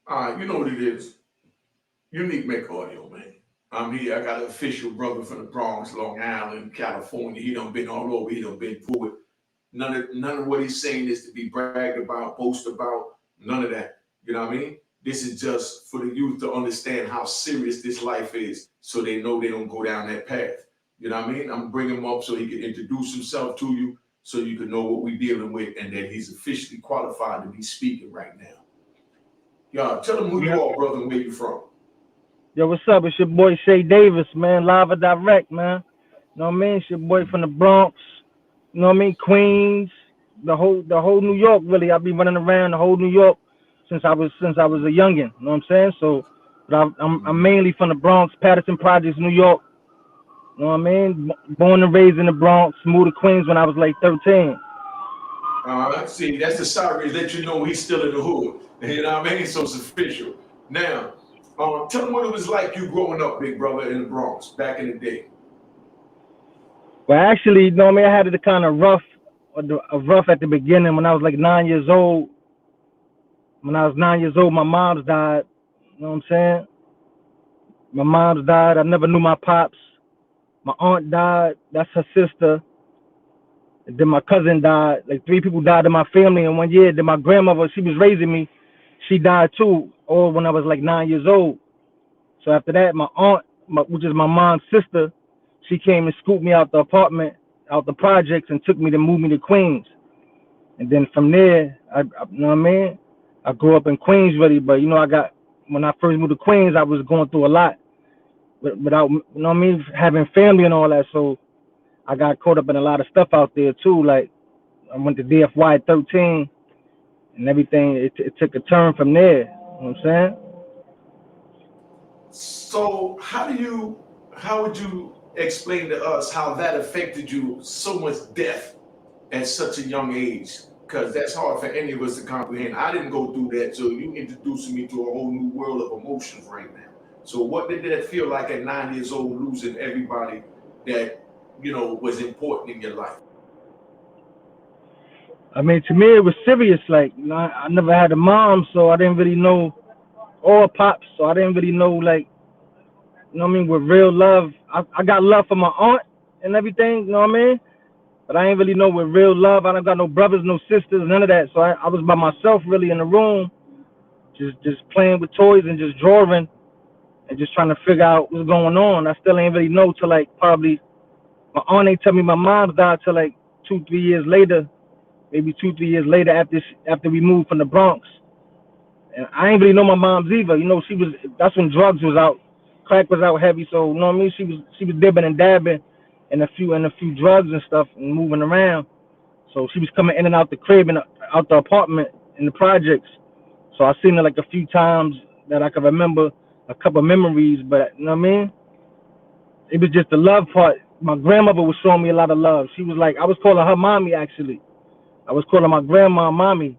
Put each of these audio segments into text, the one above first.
You know what it is. Unique Mecca audio, man. I'm here. I got an official brother from the Bronx, Long Island, California. He done been all over. He done been through it. None of what he's saying is to be bragged about, boast about. None of that. You know what I mean? This is just for the youth to understand how serious this life is, so they know they don't go down that path. You know what I mean? I'm bringing him up so he can introduce himself to you, so you can know what we're dealing with, and that he's officially qualified to be speaking right now. Y'all, tell them who you Yep. are, brother, and where you from. Yo, what's up? It's your boy Shae Davis, man. Live or direct, man. You know what I mean? It's your boy from the Bronx. You know what I mean? Queens, the whole New York. Really, I've been running around the whole New York since I was a youngin. You know what I'm saying? So, but I'm Mhm. mainly from the Bronx, Patterson Projects, New York. You know what I mean? Born and raised in the Bronx. Moved to Queens when I was like 13. See, that's the sorry let you know he's still in the hood. You know what I mean? So it's official. Now, tell them what it was like you growing up, big brother, in the Bronx back in the day. But actually, you know what I mean? I had it kind of rough, rough at the beginning when I was like 9 years old. When I was 9 years old, my mom's died. You know what I'm saying? My mom's died. I never knew my pops. My aunt died. That's her sister. And then my cousin died. Like three people died in my family in 1 year. Then my grandmother, she was raising me. She died too, all when I was like 9 years old. So after that, my aunt, which is my mom's sister, she came and scooped me out the apartment, out the projects, and took me to move me to Queens. And then from there, you know what I mean? I grew up in Queens really, but when I first moved to Queens, I was going through a lot, without, you know what I mean, having family and all that. So I got caught up in a lot of stuff out there too. Like I went to DFY at 13 and everything. It took a turn from there. You know what I'm saying? So how would you explain to us how that affected you so much death at such a young age? Because that's hard for any of us to comprehend. I didn't go through that, so you introducing me to a whole new world of emotions right now. So what did that feel like at 9 years old, losing everybody that was important in your life? I mean, to me, it was serious. Like, I never had a mom, so I didn't really know, or pops, so I didn't really know, like, you know what I mean, with real love. I got love for my aunt and everything, you know what I mean? But I ain't really know with real love. I don't got no brothers, no sisters, none of that. So I was by myself really in the room, just playing with toys and just drawing and just trying to figure out what's going on. I still ain't really know till like probably my aunt ain't tell me my mom died till like 2, 3 years later, maybe 2, 3 years later after we moved from the Bronx. And I ain't really know my mom's either. You know, that's when drugs was out, crack was out heavy. So you know what I mean? She was dipping and dabbing in a few drugs and stuff and moving around. So she was coming in and out the crib and out the apartment in the projects. So I seen her like a few times that I could remember, a couple of memories. But you know what I mean? It was just the love part. My grandmother was showing me a lot of love. She was like, I was calling her mommy actually. I was calling my grandma mommy.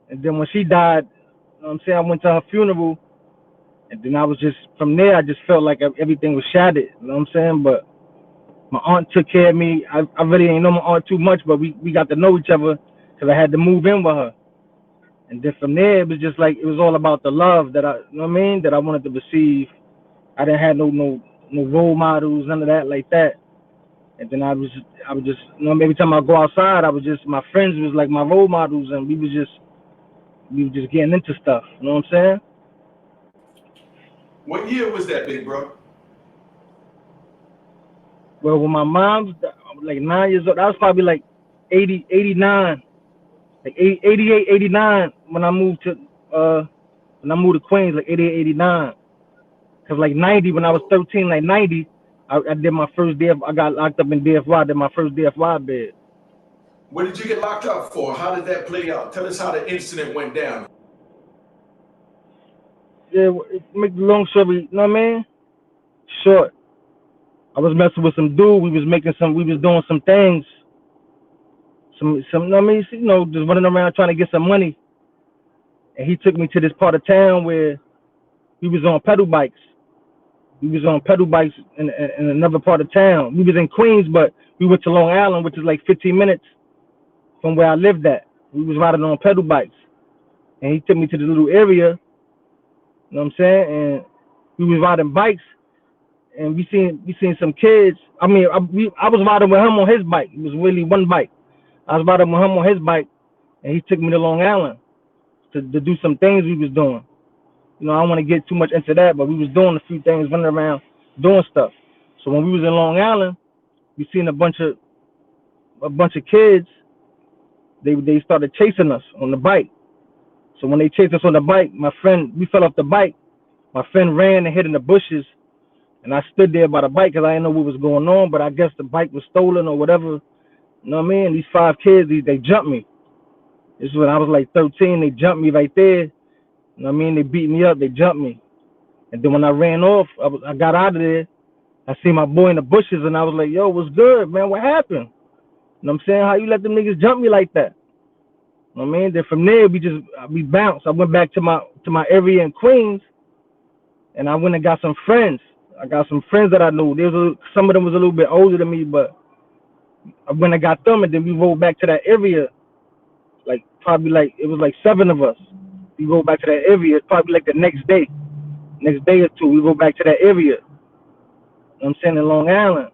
And then when she died, you know what I'm saying, I went to her funeral. And then I was just, from there, I just felt like everything was shattered. You know what I'm saying? But my aunt took care of me. I really ain't know my aunt too much, but we got to know each other because I had to move in with her. And then from there, it was just like, it was all about the love that you know what I mean, that I wanted to receive. I didn't have no role models, none of that like that. And then I was just, every time I go outside, my friends was like my role models, and we were just getting into stuff. You know what I'm saying? What year was that, big bro? Well, when my mom's like 9 years old, that was probably like 80, 89, like 88, 89 when I moved to Queens, like 88, 89. Cause like 90, when I was 13, like 90, I did my first I got locked up in DFY. I did my first DFY bid. What did you get locked up for? How did that play out? Tell us how the incident went down. Yeah, make the long story, you know what I mean? Short. I was messing with some dude. We was doing some things. You know what I mean? Just running around trying to get some money. And he took me to this part of town where we was on pedal bikes. We was on pedal bikes in another part of town. We was in Queens, but we went to Long Island, which is like 15 minutes from where I lived at. We was riding on pedal bikes. And he took me to the little area You know what I'm saying? And we was riding bikes, and we seen some kids. I mean, I was riding with him on his bike. It was really one bike. I was riding with him on his bike, and he took me to Long Island to do some things we was doing. You know, I don't want to get too much into that, but we was doing a few things, running around doing stuff. So when we was in Long Island, we seen a bunch of kids. They started chasing us on the bike. So when they chased us on the bike, we fell off the bike. My friend ran and hid in the bushes, and I stood there by the bike because I didn't know what was going on. But I guess the bike was stolen or whatever. You know what I mean? These 5 kids, they jumped me. This is when I was like 13. They jumped me right there. You know what I mean? They beat me up. They jumped me. And then when I ran off, I got out of there. I see my boy in the bushes, and I was like, yo, what's good, man? What happened? You know what I'm saying? How you let them niggas jump me like that? You know what I mean? Then from there, we bounced. I went back to my area in Queens, and I went and got some friends. I got some friends that I knew. Some of them was a little bit older than me, but I went and got them, and then we rolled back to that area. Like, probably like, it was like 7 of us. We rolled back to that area. It's probably like the next day or two, we go back to that area. You know what I'm saying, in Long Island.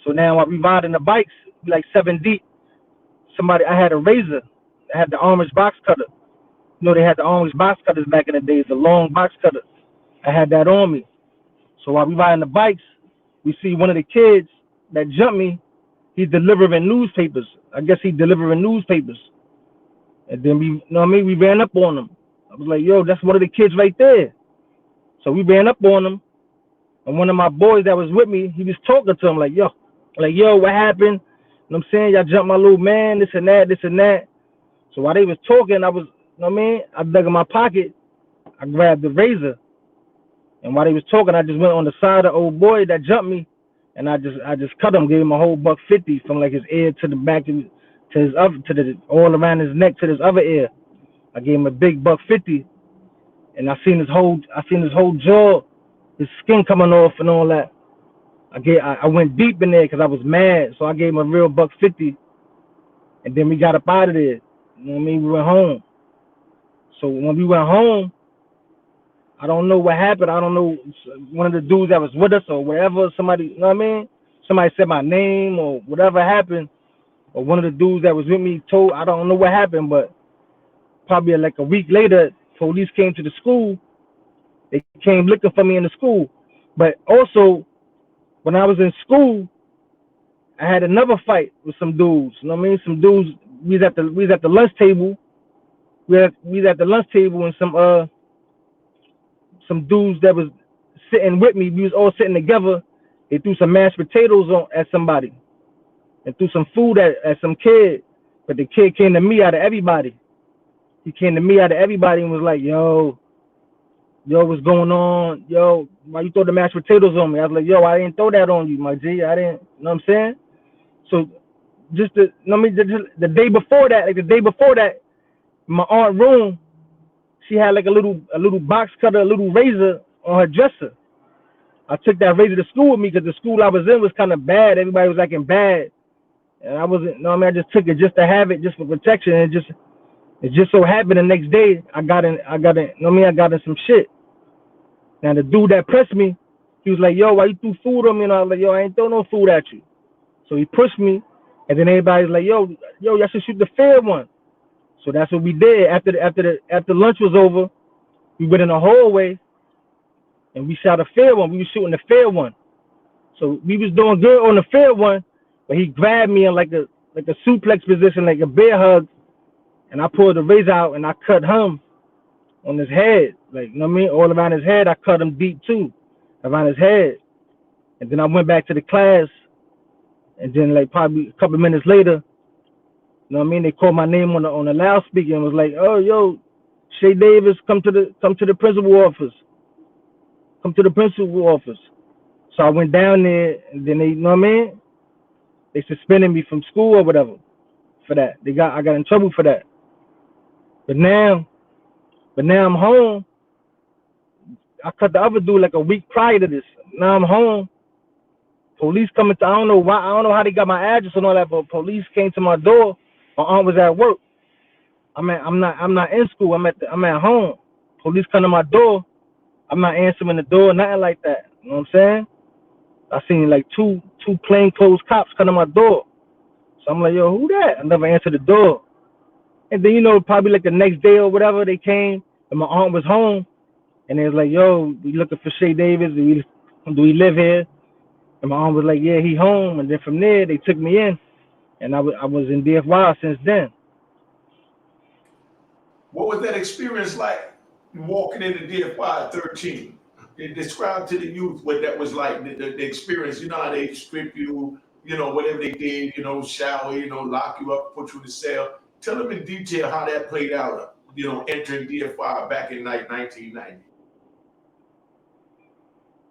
So now while we riding the bikes, we like 7 deep. I had a razor. I had the orange box cutter. You know, they had the orange box cutters back in the days, the long box cutter. I had that on me. So while we riding the bikes, we see one of the kids that jumped me. He's delivering newspapers. I guess he's delivering newspapers. And then you know what I mean? We ran up on him. I was like, yo, that's one of the kids right there. So we ran up on him. And one of my boys that was with me, he was talking to him like, yo, what happened? You know what I'm saying? Y'all jumped my little man, this and that. So while they was talking, I was, you know what I mean? I dug in my pocket. I grabbed the razor. And while they was talking, I just went on the side of the old boy that jumped me. And I just cut him, gave him a whole $150 from like his ear to the back to his other, all around his neck to his other ear. I gave him a big $150. And I seen his whole jaw, his skin coming off and all that. I went deep in there because I was mad, so I gave him a real $150, and then we got up out of there. You know what I mean? We went home. So when we went home, I don't know what happened. I don't know, one of the dudes that was with us or whatever, somebody, you know what I mean? Somebody said my name or whatever happened, or one of the dudes that was with me told, I don't know what happened, but probably like a week later, police came to the school. They came looking for me in the school. But also, when I was in school, I had another fight with some dudes. You know what I mean? Some dudes. We was at the lunch table. We was at the lunch table, and some dudes that was sitting with me. We was all sitting together. They threw some mashed potatoes at somebody, and threw some food at some kid. But the kid came to me out of everybody. He came to me out of everybody and was like, "Yo, what's going on? Yo, why you throw the mashed potatoes on me?" I was like, "Yo, I didn't throw that on you, my G. I didn't." You know what I'm saying? So just the day before that, my aunt room, she had like a little box cutter, a little razor on her dresser. I took that razor to school with me because the school I was in was kind of bad. Everybody was acting bad, and I wasn't. You know what I mean? I just took it just to have it, just for protection. And it just so happened the next day I got in. You know what I mean? I got in some shit. Now the dude that pressed me, he was like, "Yo, why you threw food on me?" And I was like, "Yo, I ain't throw no food at you." So he pushed me, and then everybody's like, "Yo, y'all should shoot the fair one." So that's what we did. After lunch was over, we went in the hallway, and we shot a fair one. We was shooting the fair one. So we was doing good on the fair one, but he grabbed me in like a suplex position, like a bear hug, and I pulled the razor out and I cut him on his head, like, you know what I mean, all around his head. I cut him deep too, around his head. And then I went back to the class, and then like probably a couple minutes later, you know what I mean, they called my name on the loudspeaker and was like, "Oh, yo, Shae Davis, come to the principal office. Come to the principal office." So I went down there, and then they, you know what I mean, they suspended me from school or whatever for that. I got in trouble for that. But now I'm home. I cut the other dude like a week prior to this. Now I'm home. Police coming to, I don't know why, I don't know how they got my address and all that, but police came to my door. My aunt was at work. I'm not in school. I'm at home. Police come to my door. Police I'm not answering the door, nothing like that. You know what I'm saying? I seen like two plainclothes cops come to my door. So I'm like, yo, who that? I never answered the door. And then, probably like the next day or whatever, they came and my aunt was home. And they was like, yo, we looking for Shae Davis. Do we live here? And my aunt was like, yeah, he home. And then from there, they took me in. And I was in DFY since then. What was that experience like walking into DFY at 13? Describe to the youth what that was like, the experience. You know how they strip you, whatever they did, shower, lock you up, put you in the cell. Tell them in detail how that played out, entering DFY back in like 1990.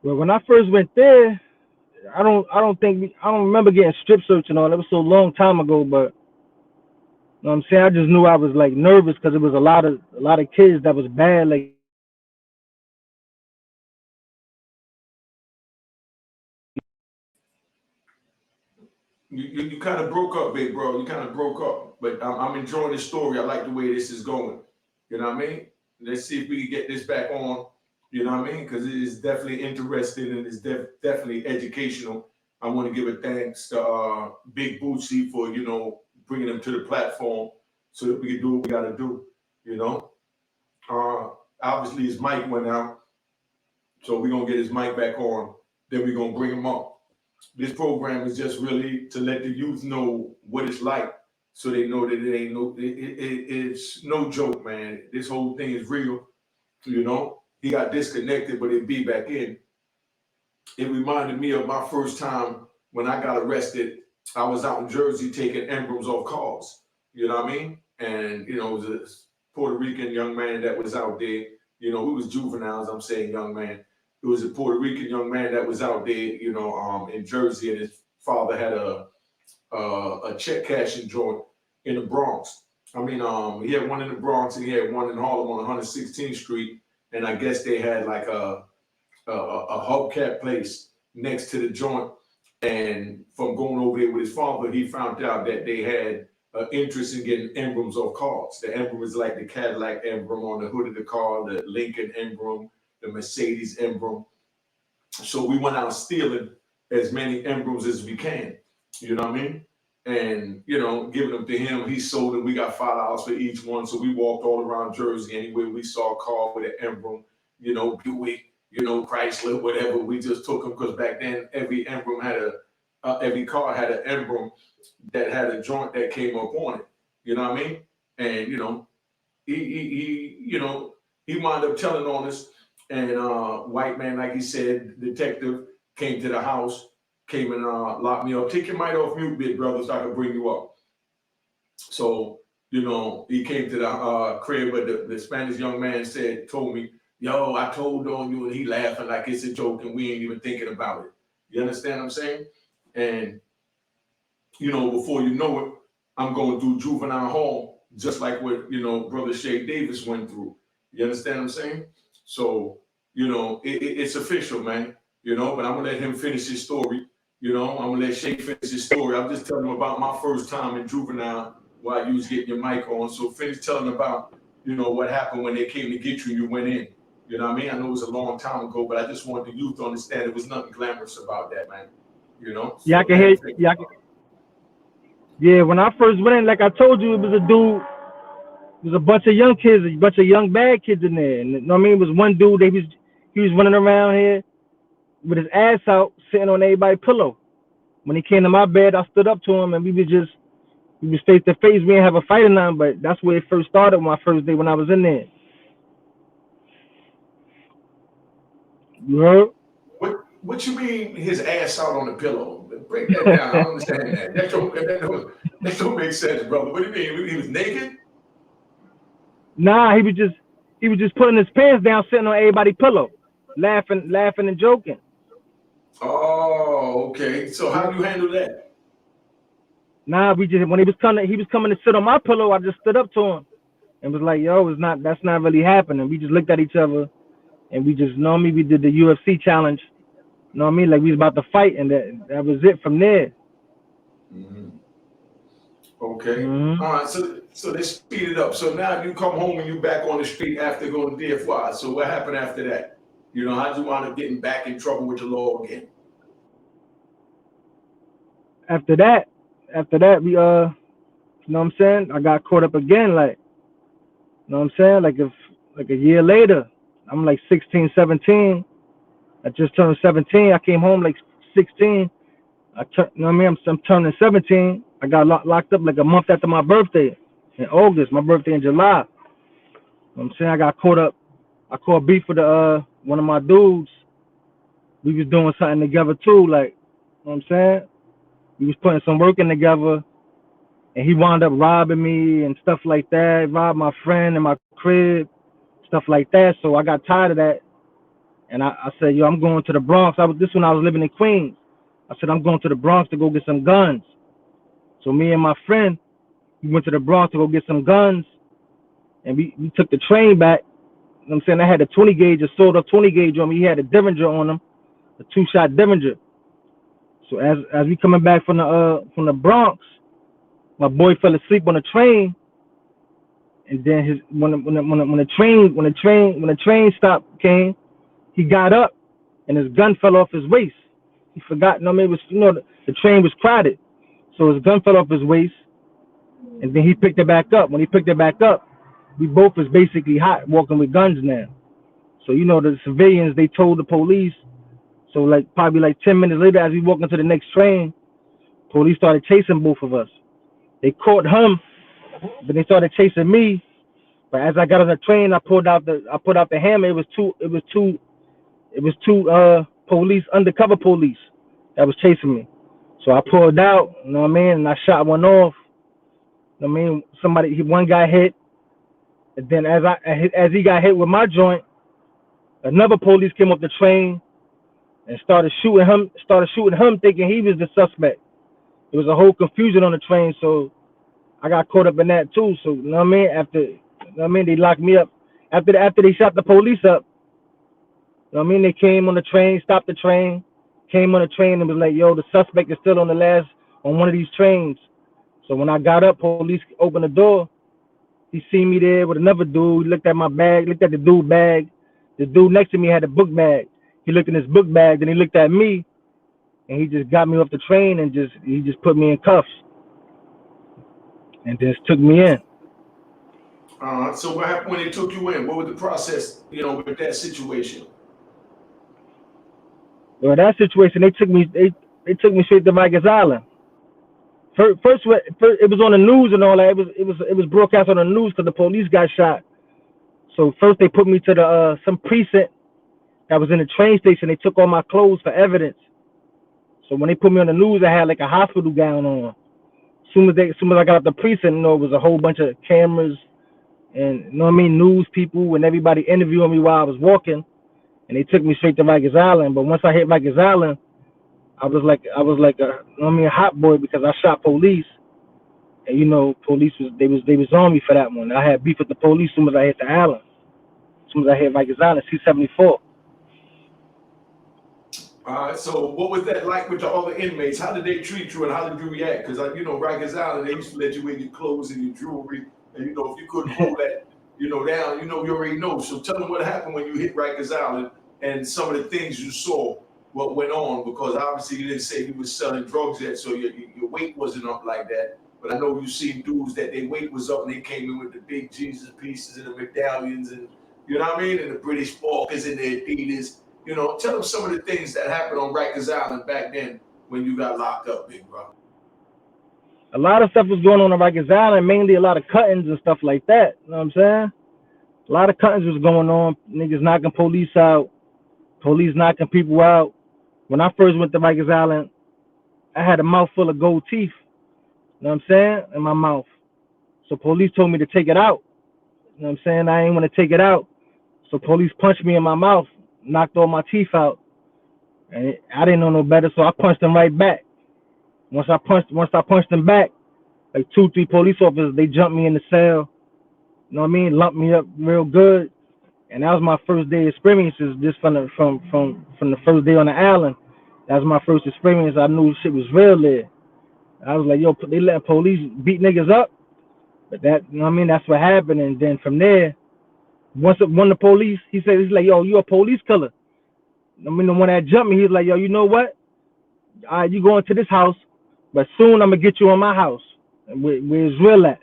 Well, when I first went there, I don't remember getting strip search and all. That was so long time ago, but you know what I'm saying? I just knew I was like nervous because it was a lot of kids that was bad. Like You kind of broke up, big bro. You kind of broke up, but I'm enjoying the story. I like the way this is going. You know what I mean? Let's see if we can get this back on. You know what I mean? Because it is definitely interesting and it's definitely educational. I want to give a thanks to Big Bootsy for bringing them to the platform so that we can do what we got to do. You know, uh, obviously his mic went out, so we're gonna get his mic back on. Then we're gonna bring him up. This program is just really to let the youth know what it's like, so they know that it's no joke, man. This whole thing is real. He got disconnected, but it be back in. It reminded me of my first time when I got arrested. I was out in Jersey taking emblems off cars. You know what I mean? And it was a Puerto Rican young man that was out there. We was juveniles. I'm saying young man. It was a Puerto Rican young man that was out there, in Jersey, and his father had a check cashing joint in the Bronx. I mean, he had one in the Bronx and he had one in Harlem on 116th Street, and I guess they had like a hubcap place next to the joint. And from going over there with his father, he found out that they had interest in getting emblems off cars. The emblem is like the Cadillac emblem on the hood of the car, the Lincoln emblem, the Mercedes emblem. So we went out stealing as many emblems as we can. You know what I mean? And giving them to him, he sold them. We got $5 for each one. So we walked all around Jersey. Anywhere we saw a car with an emblem, Buick, Chrysler, whatever. We just took them because back then every emblem had every car had an emblem that had a joint that came up on it. You know what I mean? And he wound up telling on us. And white man, like he said, detective came to the house, came and locked me up. Take your mic off mute, big brother, so I can bring you up. So, he came to the crib, but the Spanish young man told me, yo, I told on you, and he laughing like it's a joke, and we ain't even thinking about it. You understand what I'm saying? And, before you know it, I'm going through juvenile hall, just like what, brother Shae Davis went through. You understand what I'm saying? So, it's official, man, but I'm going to let him finish his story. I'm going to let Shae finish his story. I'm just telling him about my first time in juvenile while you was getting your mic on. So finish telling about, what happened when they came to get you, you went in. You know what I mean? I know it was a long time ago, but I just want the youth to understand there was nothing glamorous about that, man. So yeah, I can hear. Yeah, when I first went in, like I told you, it was a dude. There was a bunch of young kids, a bunch of young bad kids in there. And you know what I mean? It was one dude. He was running around here with his ass out, sitting on everybody's pillow. When he came to my bed, I stood up to him, and we was face to face. We didn't have a fight or nothing, but that's where it first started. My first day when I was in there. You heard? What you mean his ass out on the pillow? Break that down. I don't understand that. That don't make sense, brother. What do you mean? He was naked? Nah, he was just putting his pants down, sitting on everybody's pillow, laughing and joking. Oh, okay. So how do you handle that? Nah, when he was coming to sit on my pillow, I just stood up to him and was like, "Yo, that's not really happening." We just looked at each other and we just, we did the UFC challenge. You know what I mean? Like we was about to fight, and that was it from there. Mm-hmm. Okay. Mm-hmm. All right. So they speed it up. So now you come home and you back on the street after going to DFY. So what happened after that? You know, how'd you wind up getting back in trouble with the law again? After that, we you know what I'm saying? I got caught up again, like, you know what I'm saying? Like a year later, I'm like 16, 17. I just turned 17. I came home like 16. You know what I mean? I'm turning 17. I got locked up like a month after my birthday in August. My birthday in July. You know what I'm saying? I got caught up. I caught beef with one of my dudes. We was doing something together too, like, you know what I'm saying? We was putting some work in together, and he wound up robbing me and stuff like that. Robbed my friend in my crib, stuff like that. So I got tired of that, and I said, yo, I'm going to the Bronx. This when I was living in Queens. I said, I'm going to the Bronx to go get some guns. So me and my friend, we went to the Bronx to go get some guns, and we took the train back. You know what I'm saying? I had a 20 gauge, a sawed off 20 gauge on me. He had a Derringer on him, a 2-shot Derringer. So as we coming back from the Bronx, my boy fell asleep on the train, and then when the train stop came, he got up and his gun fell off his waist. He forgot. No, I mean, it was, you know, the train was crowded, so his gun fell off his waist, and then he picked it back up. When he picked it back up, we both was basically hot, walking with guns now. So you know, the civilians, they told the police. So like probably like 10 minutes later, as we walked into the next train, police started chasing both of us. They caught him, but they started chasing me. But as I got on the train, I pulled out the hammer. It was two police, undercover police, that was chasing me. So I pulled out, you know what I mean, and I shot one off. You know what I mean, one guy hit, and then as he got hit with my joint, another police came up the train and started shooting him, thinking he was the suspect. There was a whole confusion on the train, so I got caught up in that too. So you know what I mean? They locked me up. After they shot the police up, you know what I mean? They came on the train, stopped the train, came on the train and was like, yo, the suspect is still on one of these trains. So when I got up, police opened the door. He seen me there with another dude. He looked at my bag, looked at the dude bag. The dude next to me had a book bag. He looked in his book bag, then he looked at me, and he just got me off the train and he just put me in cuffs and just took me in. So what happened when they took you in? What was the process, you know, with that situation? Well, that situation, they took me straight to Rikers Island. First, it was on the news and all that. It was broadcast on the news because the police got shot. So first they put me to some precinct that was in the train station. They took all my clothes for evidence. So when they put me on the news, I had like a hospital gown on. As soon as I got up the precinct, you know, it was a whole bunch of cameras and, you know what I mean, news people and everybody interviewing me while I was walking. And they took me straight to Rikers Island. But once I hit Rikers Island, I was like a, you know what I mean, a hot boy because I shot police. And you know, police was on me for that one. I had beef with the police as soon as I hit the island. As soon as I hit Rikers Island, C-74. All right, so what was that like with the other inmates? How did they treat you and how did you react? Because, you know, Rikers Island, they used to let you wear your clothes and your jewelry. And, you know, if you couldn't hold that, you know, down, you know, you already know. So tell them what happened when you hit Rikers Island and some of the things you saw, what went on. Because obviously you didn't say you was selling drugs yet, so your weight wasn't up like that. But I know you seen dudes that their weight was up and they came in with the big Jesus pieces and the medallions and, you know what I mean? And the British Falcons and their Adidas. You know, tell them some of the things that happened on Rikers Island back then when you got locked up, big bro. A lot of stuff was going on Rikers Island, mainly a lot of cuttings and stuff like that. You know what I'm saying? A lot of cuttings was going on. Niggas knocking police out, police knocking people out. When I first went to Rikers Island, I had a mouth full of gold teeth. You know what I'm saying? In my mouth. So police told me to take it out. You know what I'm saying? I ain't want to take it out. So police punched me in my mouth, knocked all my teeth out. And I didn't know no better, so I punched them right back. Once I punched them back, like 2-3 police officers, they jumped me in the cell. You know what I mean? Lumped me up real good. And that was my first day experiences just from the first day on the island. That was my first experience. I knew shit was real there. I was like, yo, they letting police beat niggas up. But that, you know what I mean? That's what happened. And then from there, once one of the police, he's like, yo, you a police killer. I mean, the one that jumped me, he was like, yo, you know what? All right, you going to this house, but soon I'm gonna get you on my house, where it's real at.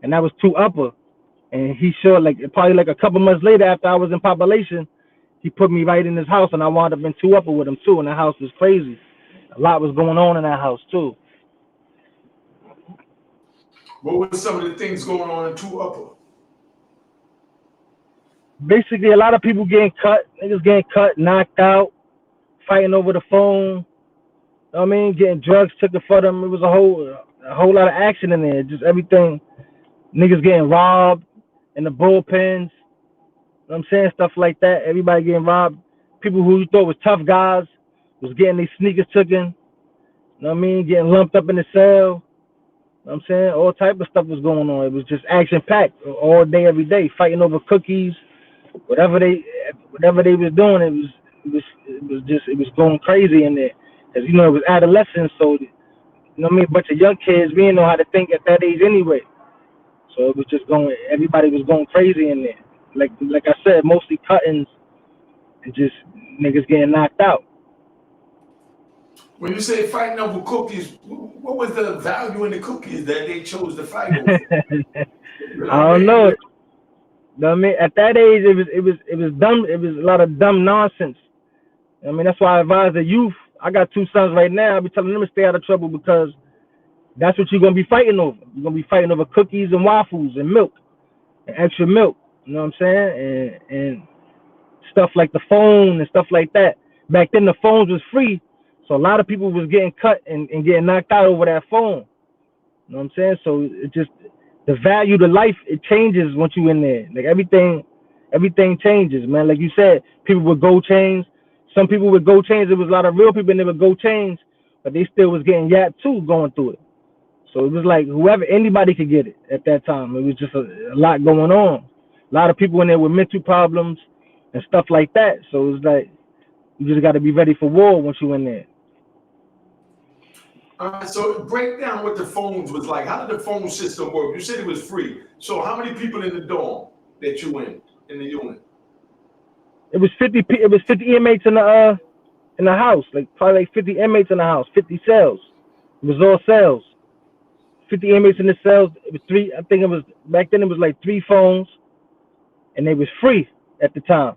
And that was 2 Upper. And he showed like probably like a couple months later after I was in population, he put me right in his house, and I wound up in 2 Upper with him too. And that house was crazy. A lot was going on in that house too. What were some of the things going on in 2 Upper? Basically, a lot of people getting cut, niggas getting cut, knocked out, fighting over the phone. You know what I mean, getting drugs taken for them. It was a whole lot of action in there. Just everything. Niggas getting robbed in the bullpens. You know what I'm saying? Stuff like that. Everybody getting robbed. People who you thought was tough guys was getting their sneakers taken. You know what I mean? Getting lumped up in the cell. You know what I'm saying? All type of stuff was going on. It was just action packed all day, every day, fighting over cookies, whatever they was doing. It was going crazy in there. Cause you know it was adolescence, so you know what I mean. A bunch of young kids, we didn't know how to think at that age anyway. So it was just going. Everybody was going crazy in there. Like I said, mostly cuttings and just niggas getting knocked out. When you say fighting over cookies, what was the value in the cookies that they chose to fight over? You know I what I don't mean? know. You know what I mean? At that age, it was dumb. It was a lot of dumb nonsense. I mean, that's why I advise the youth. I got 2 sons right now. I be telling them to stay out of trouble because that's what you're gonna be fighting over. You're gonna be fighting over cookies and waffles and milk and extra milk. You know what I'm saying? And stuff like the phone and stuff like that. Back then, the phones was free, so a lot of people was getting cut and getting knocked out over that phone. You know what I'm saying? So it just the value to life, it changes once you in there. Like everything changes, man. Like you said, people with gold chains. Some people with gold chains, there was a lot of real people in there with gold chains, but they still was getting yapped too going through it. So it was like whoever, anybody could get it at that time. It was just a lot going on. A lot of people in there with mental problems and stuff like that. So it's like you just got to be ready for war once you in there. So break down what the phones was like. How did the phone system work? You said it was free. So how many people in the dorm that you in the unit? It was 50. It was 50 inmates in the house. Like probably like 50 inmates in the house. 50 cells. It was all cells. 50 inmates in the cells. It was 3. I think it was back then. It was like 3 phones, and they was free at the time.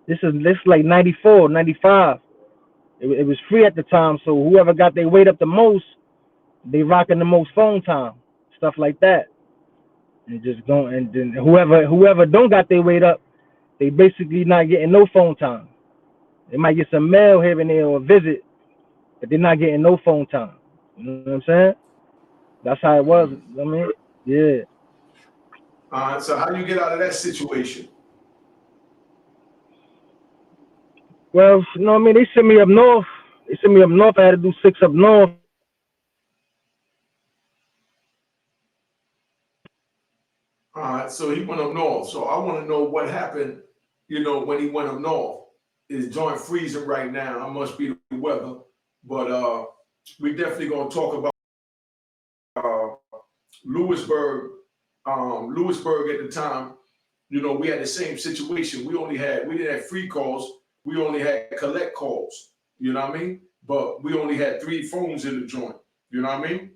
This like 94, 95. It was free at the time. So whoever got their weight up the most, they rocking the most phone time, stuff like that. And just going, and then whoever don't got their weight up, they basically not getting no phone time. They might get some mail here and there or a visit, but they're not getting no phone time. You know what I'm saying? That's how it was. Mm. I mean, yeah. So how do you get out of that situation? Well, you know what I mean? They sent me up north. They sent me up north. I had to do 6 up north. So he went up north. So I want to know what happened, when he went up north. His joint freezing right now. It must be the weather. But we definitely gonna talk about uh, Lewisburg. Lewisburg at the time, we had the same situation. We didn't have free calls. We only had collect calls. You know what I mean? But we only had 3 phones in the joint. You know what I mean?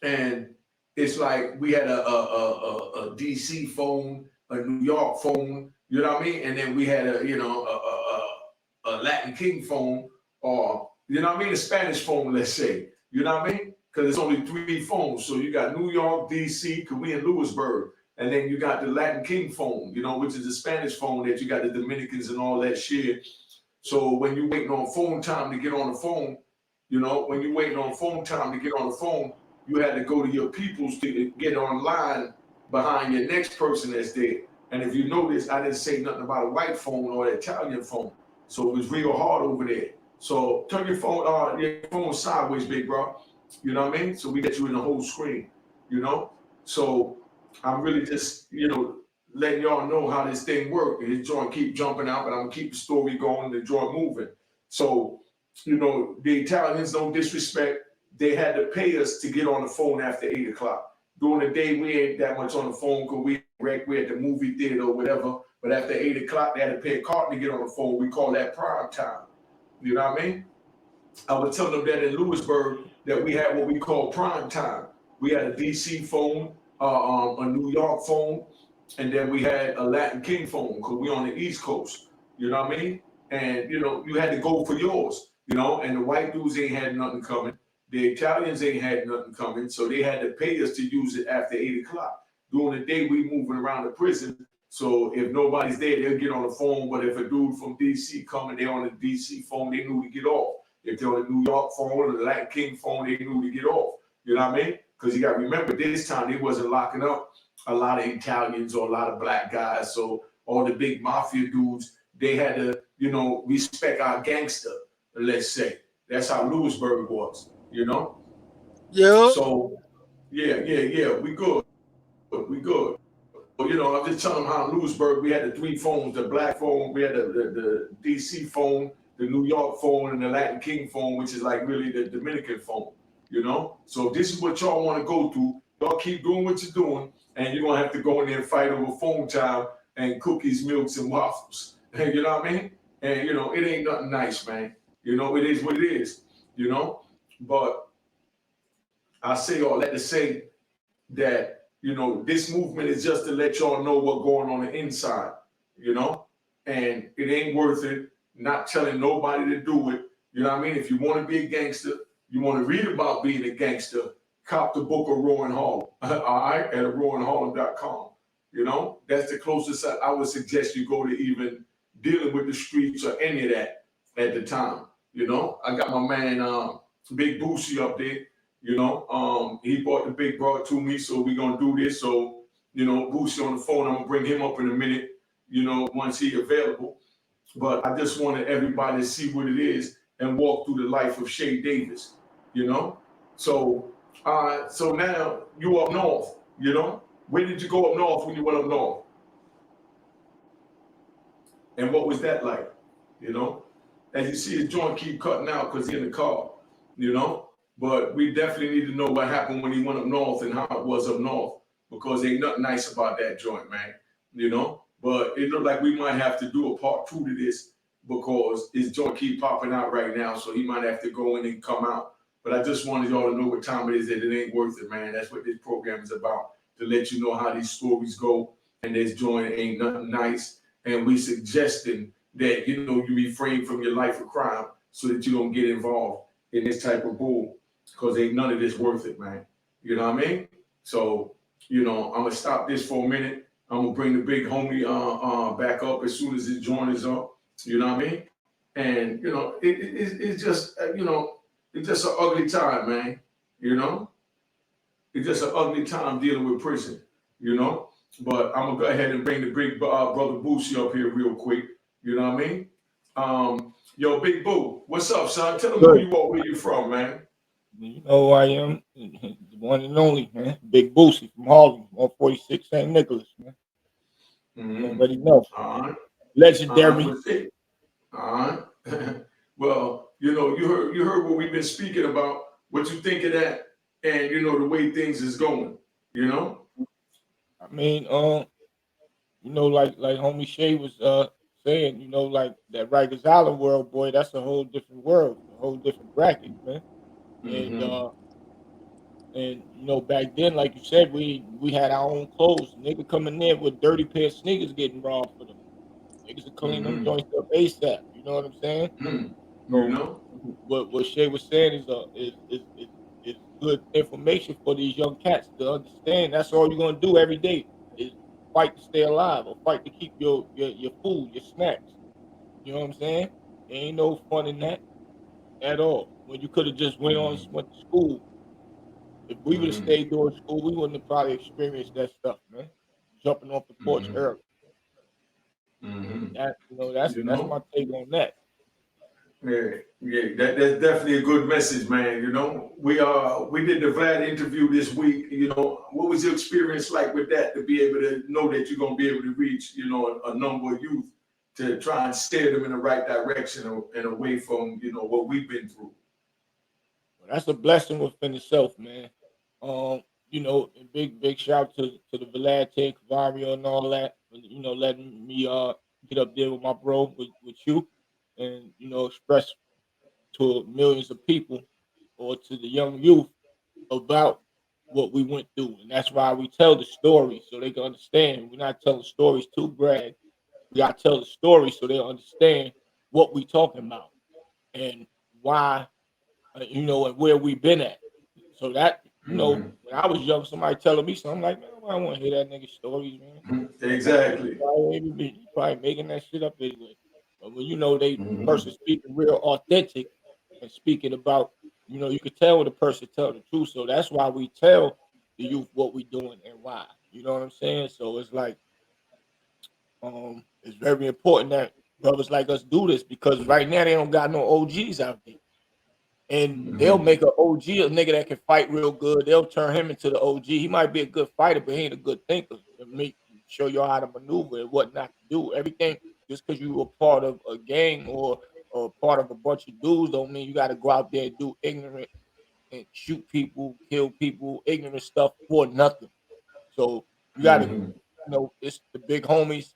And it's like we had a DC phone, a New York phone, you know what I mean? And then we had a Latin King phone, or you know what I mean, a Spanish phone, let's say, you know what I mean? Because it's only 3 phones. So you got New York, DC, because we in Lewisburg. And then you got the Latin King phone, which is the Spanish phone that you got the Dominicans and all that shit. So when you're waiting on phone time to get on the phone, when you're waiting on phone time to get on the phone, you had to go to your peoples to get online behind your next person that's there. And if you notice, I didn't say nothing about a white phone or an Italian phone. So it was real hard over there. So turn your phone sideways, big bro. You know what I mean? So we get you in the whole screen, So I'm really just, letting y'all know how this thing works. His joint keep jumping out, but I'm gonna keep the story going, the joint moving. So, the Italians, no disrespect, they had to pay us to get on the phone after 8 o'clock. During the day, we ain't that much on the phone because we at the movie theater or whatever. But after 8 o'clock, they had to pay a card to get on the phone. We call that prime time. You know what I mean? I was telling them that in Lewisburg that we had what we call prime time. We had a DC phone, a New York phone, and then we had a Latin King phone because we on the East Coast. You know what I mean? And you had to go for yours. And the white dudes ain't had nothing coming. The Italians ain't had nothing coming, so they had to pay us to use it after 8 o'clock. During the day, we moving around the prison. So if nobody's there, they'll get on the phone. But if a dude from DC coming, they're on the DC phone, they knew to get off. If they're on the New York phone or the Latin King phone, they knew to get off. You know what I mean? Because you got to remember, this time they wasn't locking up a lot of Italians or a lot of black guys. So all the big mafia dudes, they had to, respect our gangster, let's say. That's how Lewisburg was, Yeah. So, yeah, we good. We good. So, I'm just telling them how in Lewisburg we had the three phones, the black phone, we had the DC phone, the New York phone, and the Latin King phone, which is like really the Dominican phone, So if this is what y'all want to go through, y'all keep doing what you're doing, and you're going to have to go in there and fight over phone time and cookies, milks, and waffles. You know what I mean? And, it ain't nothing nice, man. It is what it is, But I say all that to say that, this movement is just to let y'all know what's going on the inside, and it ain't worth it not telling nobody to do it. You know what I mean? If you want to be a gangster, you want to read about being a gangster, cop the book of Rowan Hall, all right, at rowanharlem.com. That's the closest I would suggest you go to even dealing with the streets or any of that at the time. I got my man Big Boosie up there. He brought the big broad to me, so we're gonna do this. So, Boosie on the phone, I'm gonna bring him up in a minute, once he's available. But I just wanted everybody to see what it is and walk through the life of Shae Davis, So so now you up north, Where did you go up north when you went up north? And what was that like? As you see his joint keep cutting out because he's in the car, But we definitely need to know what happened when he went up north and how it was up north, because ain't nothing nice about that joint, man. But it looked like we might have to do a part 2 to this because his joint keep popping out right now, so he might have to go in and come out. But I just wanted y'all to know what time it is, that it ain't worth it, man. That's what this program is about, to let you know how these stories go. And this joint ain't nothing nice. And we suggesting that, you refrain from your life of crime so that you don't get involved in this type of bull. Because ain't none of this worth it, man. You know what I mean? So, I'm gonna stop this for a minute. I'm gonna bring the big homie back up as soon as his joint is up. You know what I mean? And it's just it's just an ugly time, man. It's just an ugly time dealing with prison. But I'm gonna go ahead and bring the big brother Boosie up here real quick. You know what I mean? Yo, Big Boo, what's up, son? Tell them who you are, where you from, man. You know who I am, the one and only, man. Big Boosie from Harlem, 146 St. Nicholas, man. You already know. All right. Legendary. All right. Well, you heard what we've been speaking about. What you think of that, and the way things is going. I mean, like homie Shae was saying, like that Rikers Island world, boy, that's a whole different world, a whole different bracket, man. And back then, like you said, we had our own clothes. Nigga coming in with dirty pair of sneakers getting robbed for them. Niggas are cleaning them joints up ASAP. You know what I'm saying? So what Shae was saying is good information for these young cats to understand. That's all you're gonna do every day is fight to stay alive or fight to keep your food, your snacks. You know what I'm saying? There ain't no fun in that at all. When you could have just went to school. If we would have stayed doing school, we wouldn't have probably experienced that stuff, man. Jumping off the porch early. That's my take on that. Yeah, that's definitely a good message, man. We did the Vlad interview this week. What was your experience like with that, to be able to know that you're gonna be able to reach, a number of youth to try and steer them in the right direction and away from, what we've been through. Well, that's a blessing within itself, man. And big shout to the Vlad, Vario and all that. you know, letting me get up there with my bro, with you, and you know, express to millions of people or to the young youth about what we went through. And that's why we tell the story so they can understand. We're not telling stories to brag. We gotta tell the story so they'll understand what we talking about and why, you know, and where we've been at. So that, you know, when I was young, somebody telling me something, I'm like, man, I don't want to hear that nigga stories, man. Exactly. You probably making that shit up anyway. But when you know the person speaking real authentic and speaking about, you know, you could tell when the person tell the truth. So that's why we tell the youth what we doing and why. You know what I'm saying? So it's like, it's very important that brothers like us do this because right now they don't got no OGs out there. And they'll make an OG a nigga that can fight real good. They'll turn him into the OG. He might be a good fighter, but he ain't a good thinker. And show you how to maneuver and what not to do. Everything just because you were part of a gang or part of a bunch of dudes don't mean you got to go out there and do ignorant and shoot people, kill people, ignorant stuff for nothing. So you got to, you know, it's the big homies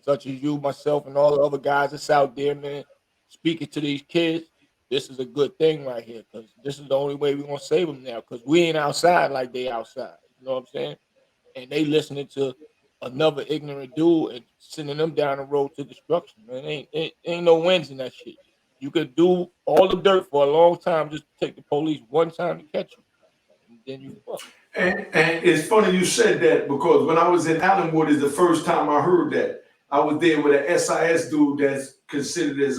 such as you, myself, and all the other guys that's out there, man, speaking to these kids. This is a good thing right here because this is the only way we're gonna save them now. Because we ain't outside like they outside. You know what I'm saying? And they listening to another ignorant dude and sending them down the road to destruction. Man, ain't no wins in that shit. You could do all the dirt for a long time just to take the police one time to catch you, and then you fuck. And it's funny you said that because when I was in Allenwood is the first time I heard that. I was there with an SIS dude that's considered as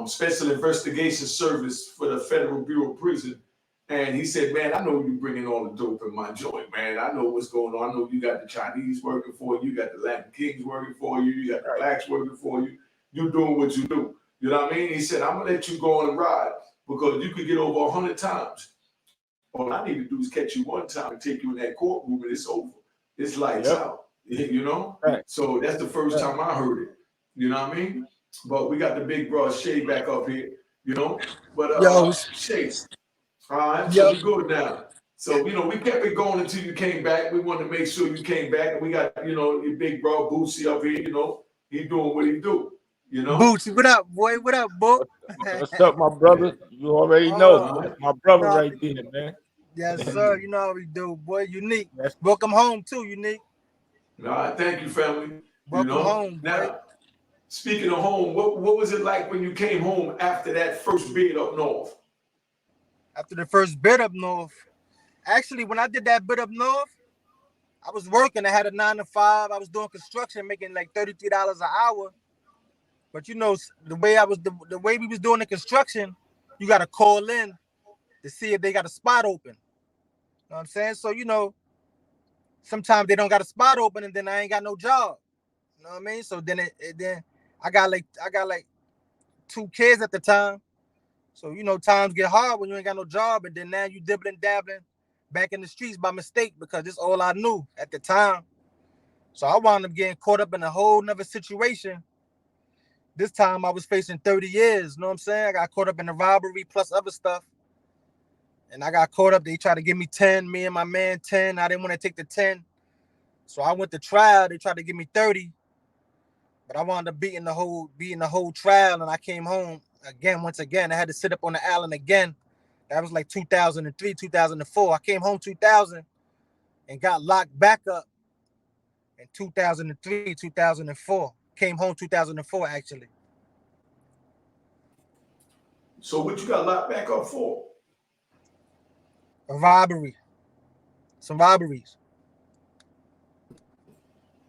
special investigation service for the Federal Bureau of Prison. And he said, man, I know you bringing all the dope in my joint, man. I know what's going on. I know you got the Chinese working for you. You got the Latin Kings working for you. You got the blacks working for you. You're doing what you do. You know what I mean? He said, I'm going to let you go on a ride because you could get over 100 times. All I need to do is catch you one time and take you in that courtroom and it's over. It's lights out, you know? Right. So that's the first time I heard it. You know what I mean? But we got the big bro Shae back up here, you know? But Shae, all right, so we good now. So, you know, we kept it going until you came back. We wanted to make sure you came back. And we got, you know, your big bro Bootsy up here, you know. He doing what he do, you know? Bootsy, what up, boy? What up, boy? What's up, my brother? You already know. That's my brother right there, man. Yes, sir. You know how we do, boy. Unique. Yes. Welcome home, too, Unique. All right, thank you, family. Welcome home, boy. Now, speaking of home, what was it like when you came home after that first bid up north? After the first bid up north, actually, when I did that bid up north, I was working. I had a 9 to 5. I was doing construction, making like $33 an hour. But you know, the way we was doing the construction, you got to call in to see if they got a spot open. You know what I'm saying? So, you know, sometimes they don't got a spot open and then I ain't got no job. You know what I mean? So then then I got like 2 kids at the time. So, you know, times get hard when you ain't got no job and then now you dabbling back in the streets by mistake because this all I knew at the time. So I wound up getting caught up in a whole nother situation. This time I was facing 30 years, you know what I'm saying? I got caught up in the robbery plus other stuff. And I got caught up. They tried to give me 10, me and my man 10. I didn't want to take the 10. So I went to trial. They tried to give me 30. But I wound up beating the whole trial and I came home once again. I had to sit up on the island again. That was like 2003, 2004. I came home 2000 and got locked back up in 2003, 2004. Came home 2004 actually. So what you got locked back up for? A robbery. Some robberies.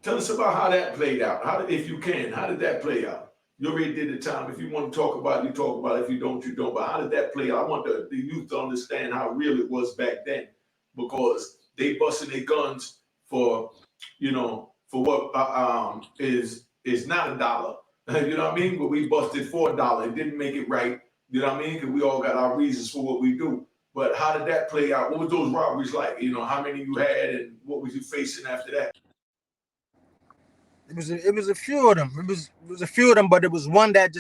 Tell us about how that played out. If you can, how did that play out? You already did the time. If you want to talk about it, you talk about it. If you don't, you don't. But how did that play out? I want the youth to understand how real it was back then because they busting their guns for, you know, for what is not $1. You know what I mean? But we busted for $1. It didn't make it right. You know what I mean? Because we all got our reasons for what we do. But how did that play out? What was those robberies like? You know, how many you had and what was you facing after that? It was a few of them. It was a few of them, but it was one that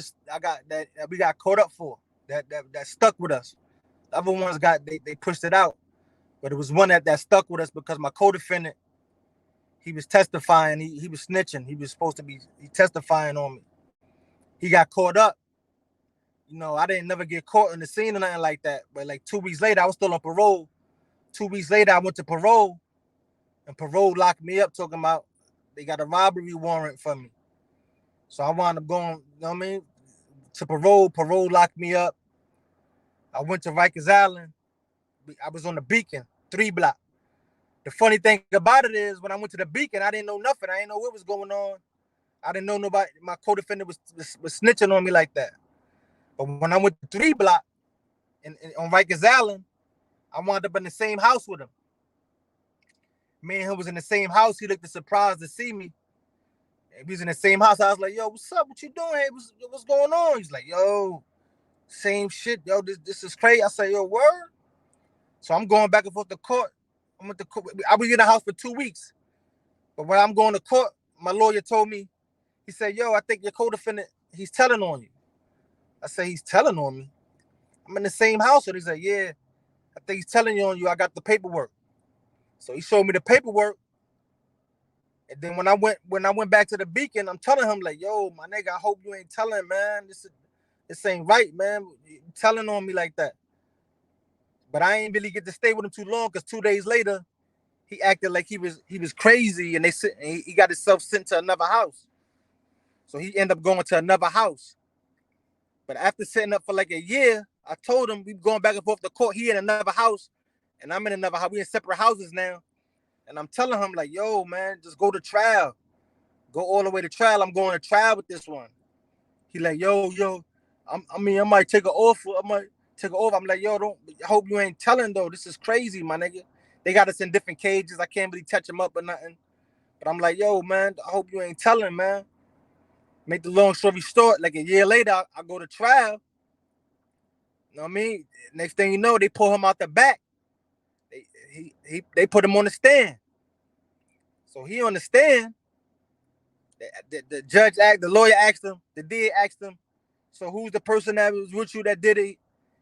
we got caught up for that stuck with us. The other ones they pushed it out, but it was one that stuck with us because my co-defendant he was testifying. He was snitching. He was supposed to be testifying on me. He got caught up. You know, I didn't never get caught in the scene or nothing like that. But like 2 weeks later, I was still on parole. 2 weeks later, I went to parole, and parole locked me up, talking about they got a robbery warrant for me. So I wound up going, you know what I mean, to parole. Parole locked me up. I went to Rikers Island. I was on the Beacon, 3 block. The funny thing about it is, when I went to the Beacon, I didn't know nothing. I didn't know what was going on. I didn't know nobody. My co-defendant was snitching on me like that. But when I went to 3 block on Rikers Island, I wound up in the same house with him. Me and him was in the same house. He looked surprised to see me. We was in the same house. I was like, yo, what's up? What you doing here? What's going on? He's like, yo, same shit. Yo, this is crazy. I say, yo, word? So I'm going back and forth to court. I was in the house for 2 weeks. But when I'm going to court, my lawyer told me, he said, yo, I think your co-defendant, he's telling on you. I said, he's telling on me? I'm in the same house. And he said, yeah, I think he's telling on you. I got the paperwork. So he showed me the paperwork. And then when I went back to the Beacon, I'm telling him, like, yo, my nigga, I hope you ain't telling, man. This ain't right, man. You telling on me like that. But I ain't really get to stay with him too long, because 2 days later, he acted like he was crazy, and he got himself sent to another house. So he ended up going to another house. But after setting up for like a year, I told him we going back and forth to court. He in another house, and I'm in another house. We in separate houses now. And I'm telling him, like, yo, man, just go to trial. Go all the way to trial. I'm going to trial with this one. He like, yo, I might take an offer. I'm like, yo, I hope you ain't telling, though. This is crazy, my nigga. They got us in different cages. I can't really touch them up or nothing. But I'm like, yo, man, I hope you ain't telling, man. Make the long story short, like a year later, I go to trial. You know what I mean? Next thing you know, they pull him out the back. They put him on the stand. So he on the stand. The lawyer asked him, the DA asked him, so who's the person that was with you that did it?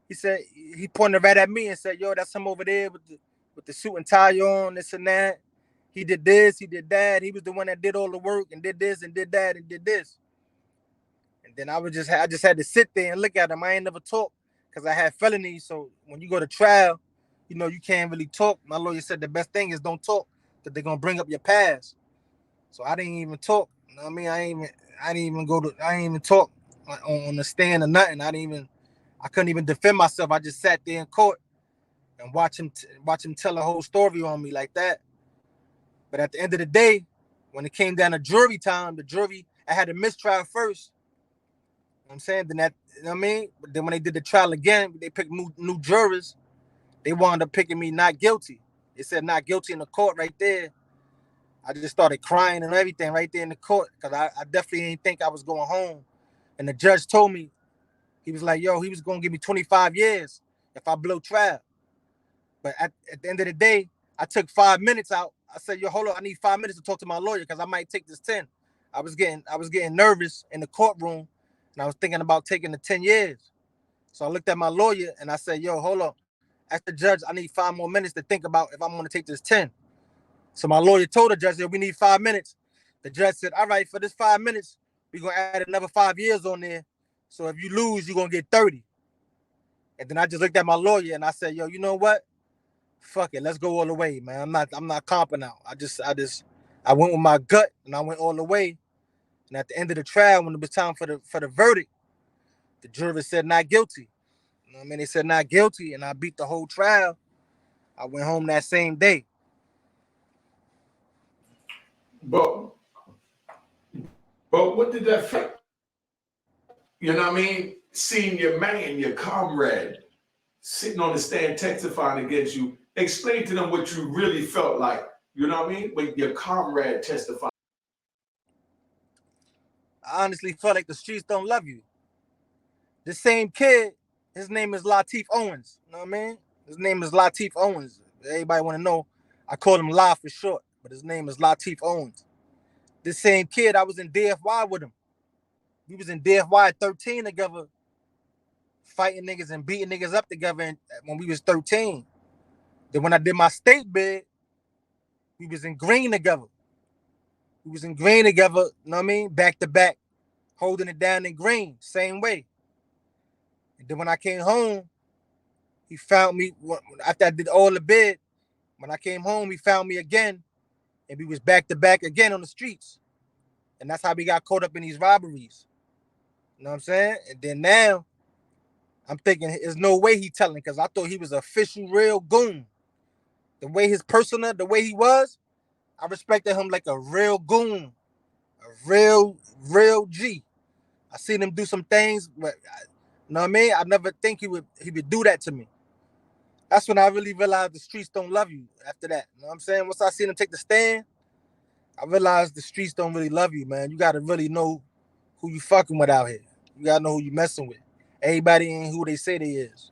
He said, he pointed right at me and said, yo, that's him over there with the suit and tie on, this and that. He did this, he did that. He was the one that did all the work and did this and did that and did this. And then I just had to sit there and look at him. I ain't never talked because I had felonies. So when you go to trial, you know, you can't really talk. My lawyer said the best thing is don't talk, because they're going to bring up your past. So I didn't even talk. You know what I mean? I didn't even talk on the stand or nothing. I couldn't even defend myself. I just sat there in court and watch him tell the whole story on me like that. But at the end of the day, when it came down to jury time, I had a mistrial first. You know what I'm saying? Then you know what I mean? But then when they did the trial again, they picked new jurors. They wound up picking me not guilty. They said not guilty in the court right there. I just started crying and everything right there in the court, because I definitely didn't think I was going home. And the judge told me, he was like, yo, he was going to give me 25 years if I blow trial. But at the end of the day, I took 5 minutes out. I said, yo, hold on, I need 5 minutes to talk to my lawyer, because I might take this 10. I was getting nervous in the courtroom, and I was thinking about taking the 10 years. So I looked at my lawyer and I said, yo, hold on. Ask the judge, I need 5 more minutes to think about if I'm going to take this 10. So my lawyer told the judge that we need 5 minutes. The judge said, all right, for this 5 minutes, we're going to add another 5 years on there. So if you lose, you're going to get 30. And then I just looked at my lawyer and I said, yo, you know what? Fuck it. Let's go all the way, man. I'm not comping out. I went with my gut and I went all the way. And at the end of the trial, when it was time for the verdict, the jury said not guilty. You know what I mean? They said not guilty, and I beat the whole trial. I went home that same day. But what did that feel? You know what I mean? Seeing your man, your comrade, sitting on the stand testifying against you. Explain to them what you really felt like. You know what I mean? When your comrade testified. I honestly felt like the streets don't love you. The same kid, his name is Lateef Owens. You know what I mean? His name is Lateef Owens. Everybody want to know. I call him La for short, but his name is Lateef Owens. This same kid, I was in DFY with him. We was in DFY at 13 together, fighting niggas and beating niggas up together when we was 13. Then when I did my state bid, we was in green together. We was in Green together, you know what I mean? Back to back, holding it down in Green, same way. And then when I came home, he found me after I did all the bid. When I came home, he found me again, and we was back to back again on the streets. And that's how we got caught up in these robberies. You know what I'm saying? And then now, I'm thinking there's no way he telling, because I thought he was an official real goon. The way his persona, the way he was, I respected him like a real goon, a real G. I seen him do some things, but you know what I mean? I never think he would do that to me. That's when I really realized the streets don't love you after that. You know what I'm saying? Once I seen him take the stand, I realized the streets don't really love you, man. You gotta really know who you fucking with out here. You gotta know who you messing with. Everybody ain't who they say they is.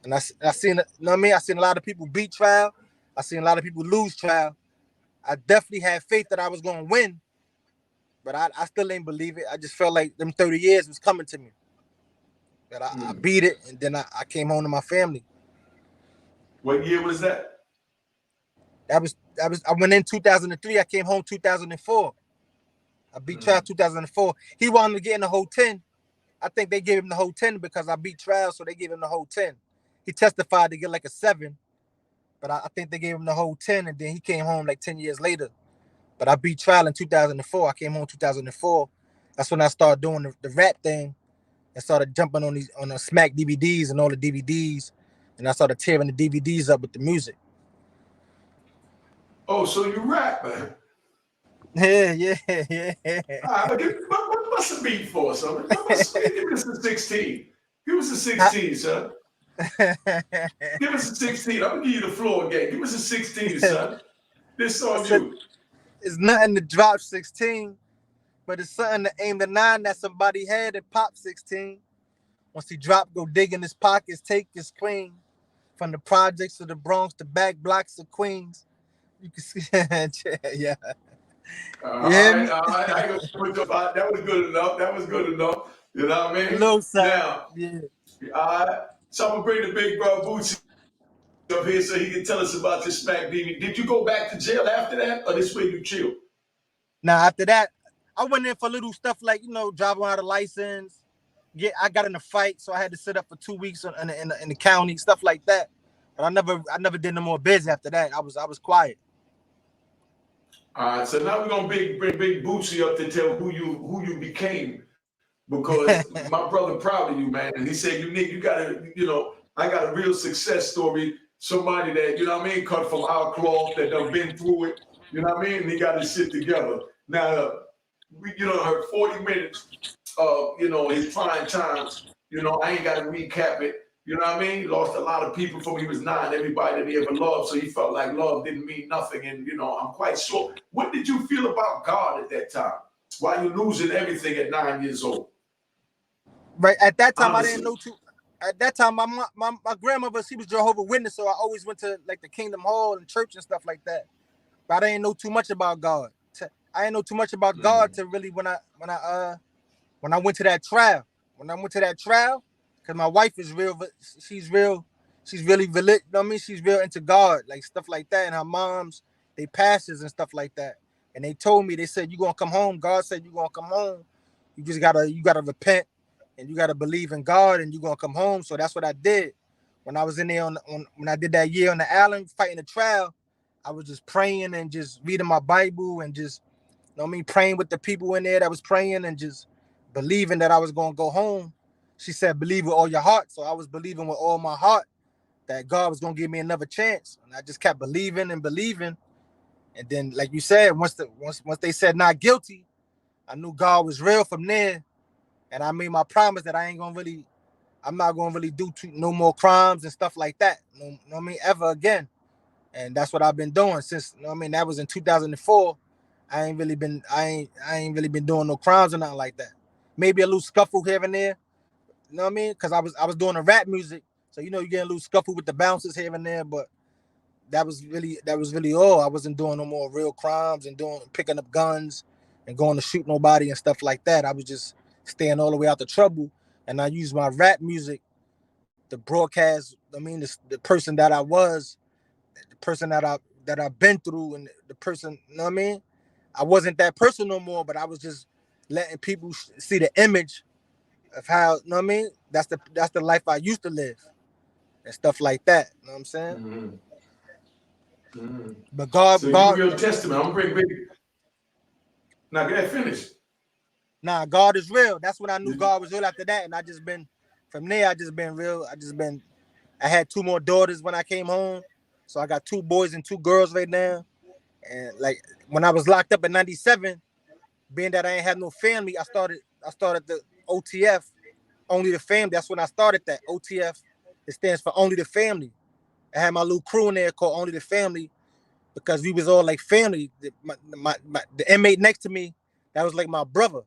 And I seen, you know what I mean? I seen a lot of people beat trial. I seen a lot of people lose trial. I definitely had faith that I was gonna win, but I still ain't believe it. I just felt like them 30 years was coming to me. That I beat it, and then I came home to my family. What year was that? That was I went in 2003. I came home 2004. I beat trial 2004. He wanted to get in the whole 10. I think they gave him the whole 10 because I beat trial, so they gave him the whole 10. He testified to get like a 7, but I think they gave him the whole 10, and then he came home like 10 years later. But I beat trial in 2004. I came home 2004. That's when I started doing the rap thing and started jumping on the Smack DVDs and all the DVDs, and I started tearing the DVDs up with the music. Oh, so you rap, man? Yeah. What's the beat for, son? Give us a 16. Give us a 16, son. Give us a 16. I'm gonna give you the floor again. Give us a 16, son. This on you. It's nothing to drop 16, but it's something to aim the 9 that somebody had and pop 16. Once he drop, go dig in his pockets, take his queen. From the projects to the Bronx, the back blocks of Queens. You can see, yeah. All right. I ain't gonna put your spot. That was good enough. You know what I mean? Low side. Now, yeah. All right. So I'm gonna bring the big bro Bootsy up here so he can tell us about this Smack DVD. Did you go back to jail after that, or this way you chill? Now after that, I went in for little stuff like driving out a license. I got in a fight, so I had to sit up for 2 weeks in the county, stuff like that. But I never did no more biz after that. I was quiet. All right, so now we're gonna bring Big Bootsy up to tell who you became, because my brother proud of you, man. And he said, you gotta, I got a real success story. Somebody that, cut from our cloth, that done been through it, and he got his shit together. Now, we, heard 40 minutes of, his trying times. I ain't gotta recap it. You know what I mean? He lost a lot of people from he was 9, everybody that he ever loved. So he felt like love didn't mean nothing. And, I'm quite sure. What did you feel about God at that time? While you're losing everything at 9 years old? Right. At that time, Honestly. I didn't know too. At that time, my grandmother, she was Jehovah's Witness. So I always went to like the Kingdom Hall and church and stuff like that. But I didn't know too much about God. I didn't know too much about God to really when I went to that trial. When I went to that trial, because my wife is real, she's really religious. You know what I mean? She's real into God, like stuff like that. And her moms, they pastors and stuff like that. And they told me, they said, you're gonna come home. God said you're gonna come home. You just gotta repent and you gotta believe in God and you're gonna come home. So that's what I did. When I was in there when I did that year on the island fighting the trial, I was just praying and just reading my Bible and just, you know what I mean, praying with the people in there that was praying and just believing that I was gonna go home. She said, believe with all your heart. So I was believing with all my heart that God was gonna give me another chance. And I just kept believing and believing. And then, like you said, once they said not guilty, I knew God was real from there. And I made my promise that I'm not gonna really do no more crimes and stuff like that. You know what I mean? Ever again. And that's what I've been doing since, you know what I mean? That was in 2004. I ain't really been doing no crimes or nothing like that. Maybe a little scuffle here and there. You know what I mean? Because I was doing the rap music. So you get a little scuffle with the bouncers here and there, but that was really all. I wasn't doing no more real crimes and picking up guns and going to shoot nobody and stuff like that. I was just staying all the way out the trouble. And I used my rap music to broadcast, the person that I was, the person that I've been through, and the person, you know what I mean? I wasn't that person no more, but I was just letting people see the image of how, you know what I mean? That's the life I used to live and stuff like that. You know what I'm saying? But So you real testament. I'm bring big. Now get that finished. Nah, God is real. That's when I knew God was real after that. And I just been from there, I just been real. I had 2 more daughters when I came home. So I got 2 boys and 2 girls right now. And like when I was locked up in 97, being that I ain't had no family, I started the OTF, Only the Family. That's when I started that. OTF, it stands for Only the Family. I had my little crew in there called Only the Family because we was all like family. The inmate next to me, that was like my brother.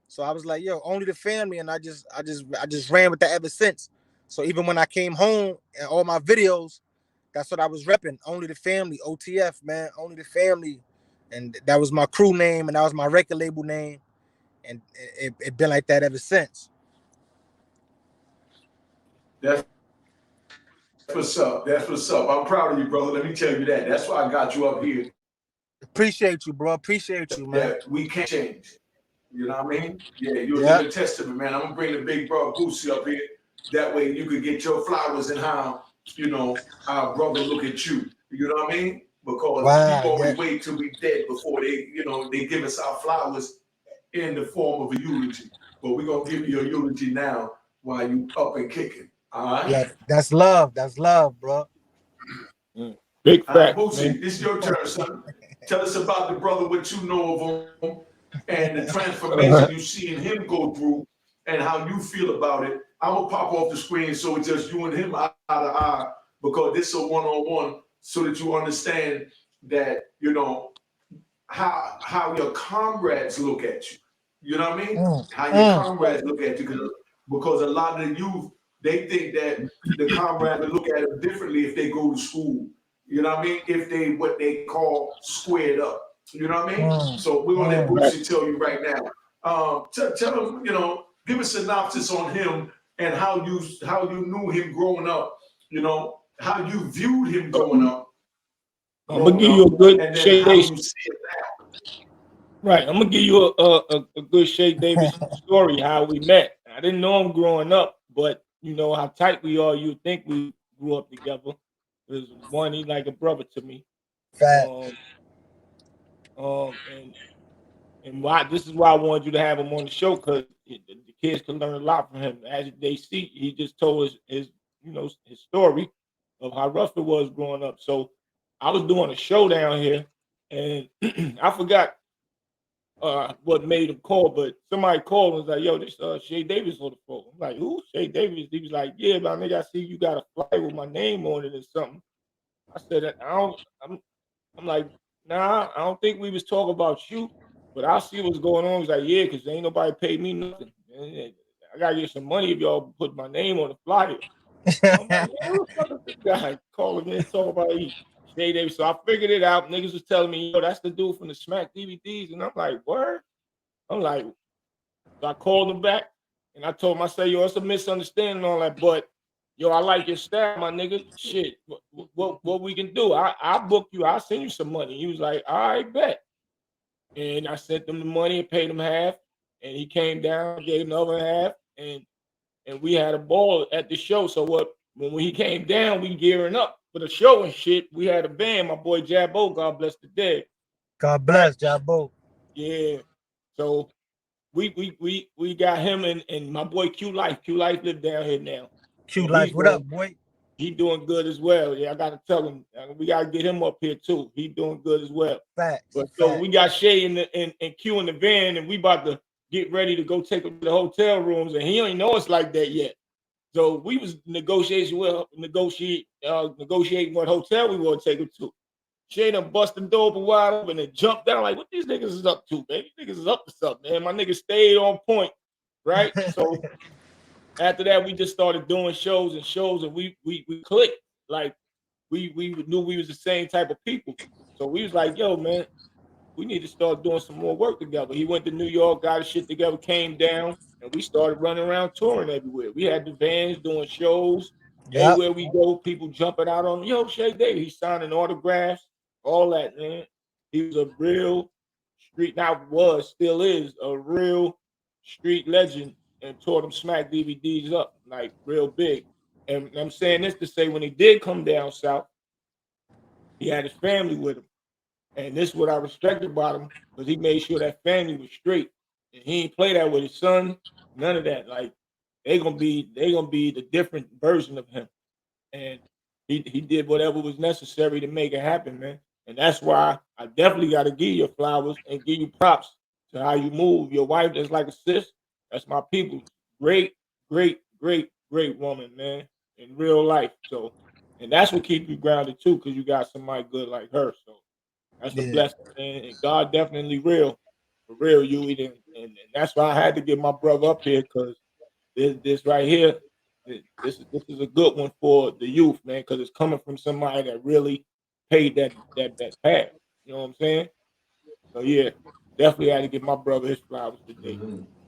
So I was like, yo, Only the Family, and I just ran with that ever since. So even when I came home and all my videos, that's what I was repping. Only the Family, OTF, man, Only the Family. And that was my crew name and that was my record label name. And it been like that ever since. That's what's up. That's what's up. I'm proud of you, brother. Let me tell you that. That's why I got you up here. Appreciate you, bro. Appreciate you, man. That we can't change. You know what I mean? Yeah, you're a living testament, man. I'm gonna bring the big bro Boosie up here. That way you could get your flowers and how, you know, our brother look at you. You know what I mean? Because people always wait till we dead before they, you know, they give us our flowers in the form of a eulogy. But we're gonna give you your eulogy now while you up and kicking. All right? Yeah, that's love. That's love, bro. Big fact, Boosie, man. it's your turn, son. Tell us about the brother, what you know of him, and the transformation you see in him go through, and how you feel about it. I'm gonna pop off the screen so it's just you and him eye to eye, because this is a one-on-one, so that you understand that, you know, how your comrades look at you. You know what I mean? How your comrades look at you, because a lot of the youth, they think that the comrades will look at them differently if they go to school. You know what I mean? If they what they call squared up. You know what I mean? So we're gonna let Boosie tell you right now. Tell him, you know, give a synopsis on him and how you knew him growing up. You know how you viewed him growing up. I'm gonna give you a good Shae Davis. Right, I'm gonna give you a good Shae Davis story how we met. I didn't know him growing up, but you know how tight we are. You think we grew up together. There's one, he's like a brother to me. And why this is why I wanted you to have him on the show, because the kids can learn a lot from him. As they see, he just told us his story of how rough it was growing up. So I was doing a show down here, and I forgot what made him call, but somebody called and was like, "Yo, this Shae Davis on the phone." I'm like, "Who? Shae Davis?" He was like, "Yeah, but nigga, I see you got a flyer with my name on it or something." I said, I'm like, "Nah, I don't think we was talking about you, but I see what's going on." He's like, "Yeah, because ain't nobody paid me nothing. I gotta get some money if y'all put my name on the flyer." I'm like, "Yeah, who the fuck is this guy calling me and talking about Shae Davis?" So I figured it out. Niggas was telling me, "Yo, that's the dude from the Smack DVDs," and I'm like, "Word?" I'm like, so I called him back and I told him, I said, "Yo, it's a misunderstanding and all that, but yo, I like your style, my nigga. Shit, what we can do? I book you. I'll send you some money." He was like, "All right, bet." And I sent him the money and paid him half. And he came down, gave him the other half, and we had a ball at the show. So when he came down, we gearing up for the show and shit. We had a band, my boy Jabbo, God bless the dead. God bless Jabbo. Yeah. So we got him and my boy Q Life. Q Life live down here now. Q Life, what up, boy? He doing good as well. Yeah, I gotta tell him. We gotta get him up here too. He doing good as well. Facts. But so we got Shae and Q in the van, and we about to get ready to go take him to the hotel rooms, and he don't know it's like that yet. So we was negotiating what hotel we want to take him to. Shae done bust the door open wide open and jumped down like, what these niggas is up to, man? These niggas is up to something, man. My niggas stayed on point, right? So after that, we just started doing shows, and we clicked. Like we knew we was the same type of people. So we was like, yo, man, we need to start doing some more work together. He went to New York, got his shit together, came down, and we started running around touring everywhere. We had the vans doing shows. Everywhere we go, people jumping out on, yo, Shae Davis. He's signing autographs, all that, man. He was a real street, still is a real street legend, and tore them Smack DVDs up like real big. And I'm saying this to say, when he did come down south, he had his family with him, and this is what I respect about him, because he made sure that family was straight, and he ain't play that with his son, none of that. Like they gonna be the different version of him, and he did whatever was necessary to make it happen, man. And that's why I definitely got to give you flowers and give you props to how you move. Your wife is like a sis. That's my people. Great, great, great, great woman, man, in real life. So, and that's what keeps you grounded too, because you got somebody good like her. So that's a Yeah. blessing, man. And God definitely real, for real, you. And that's why I had to get my brother up here, because this right here, this is a good one for the youth, man, because it's coming from somebody that really paid that path. You know what I'm saying? So yeah, definitely had to give my brother his flowers today.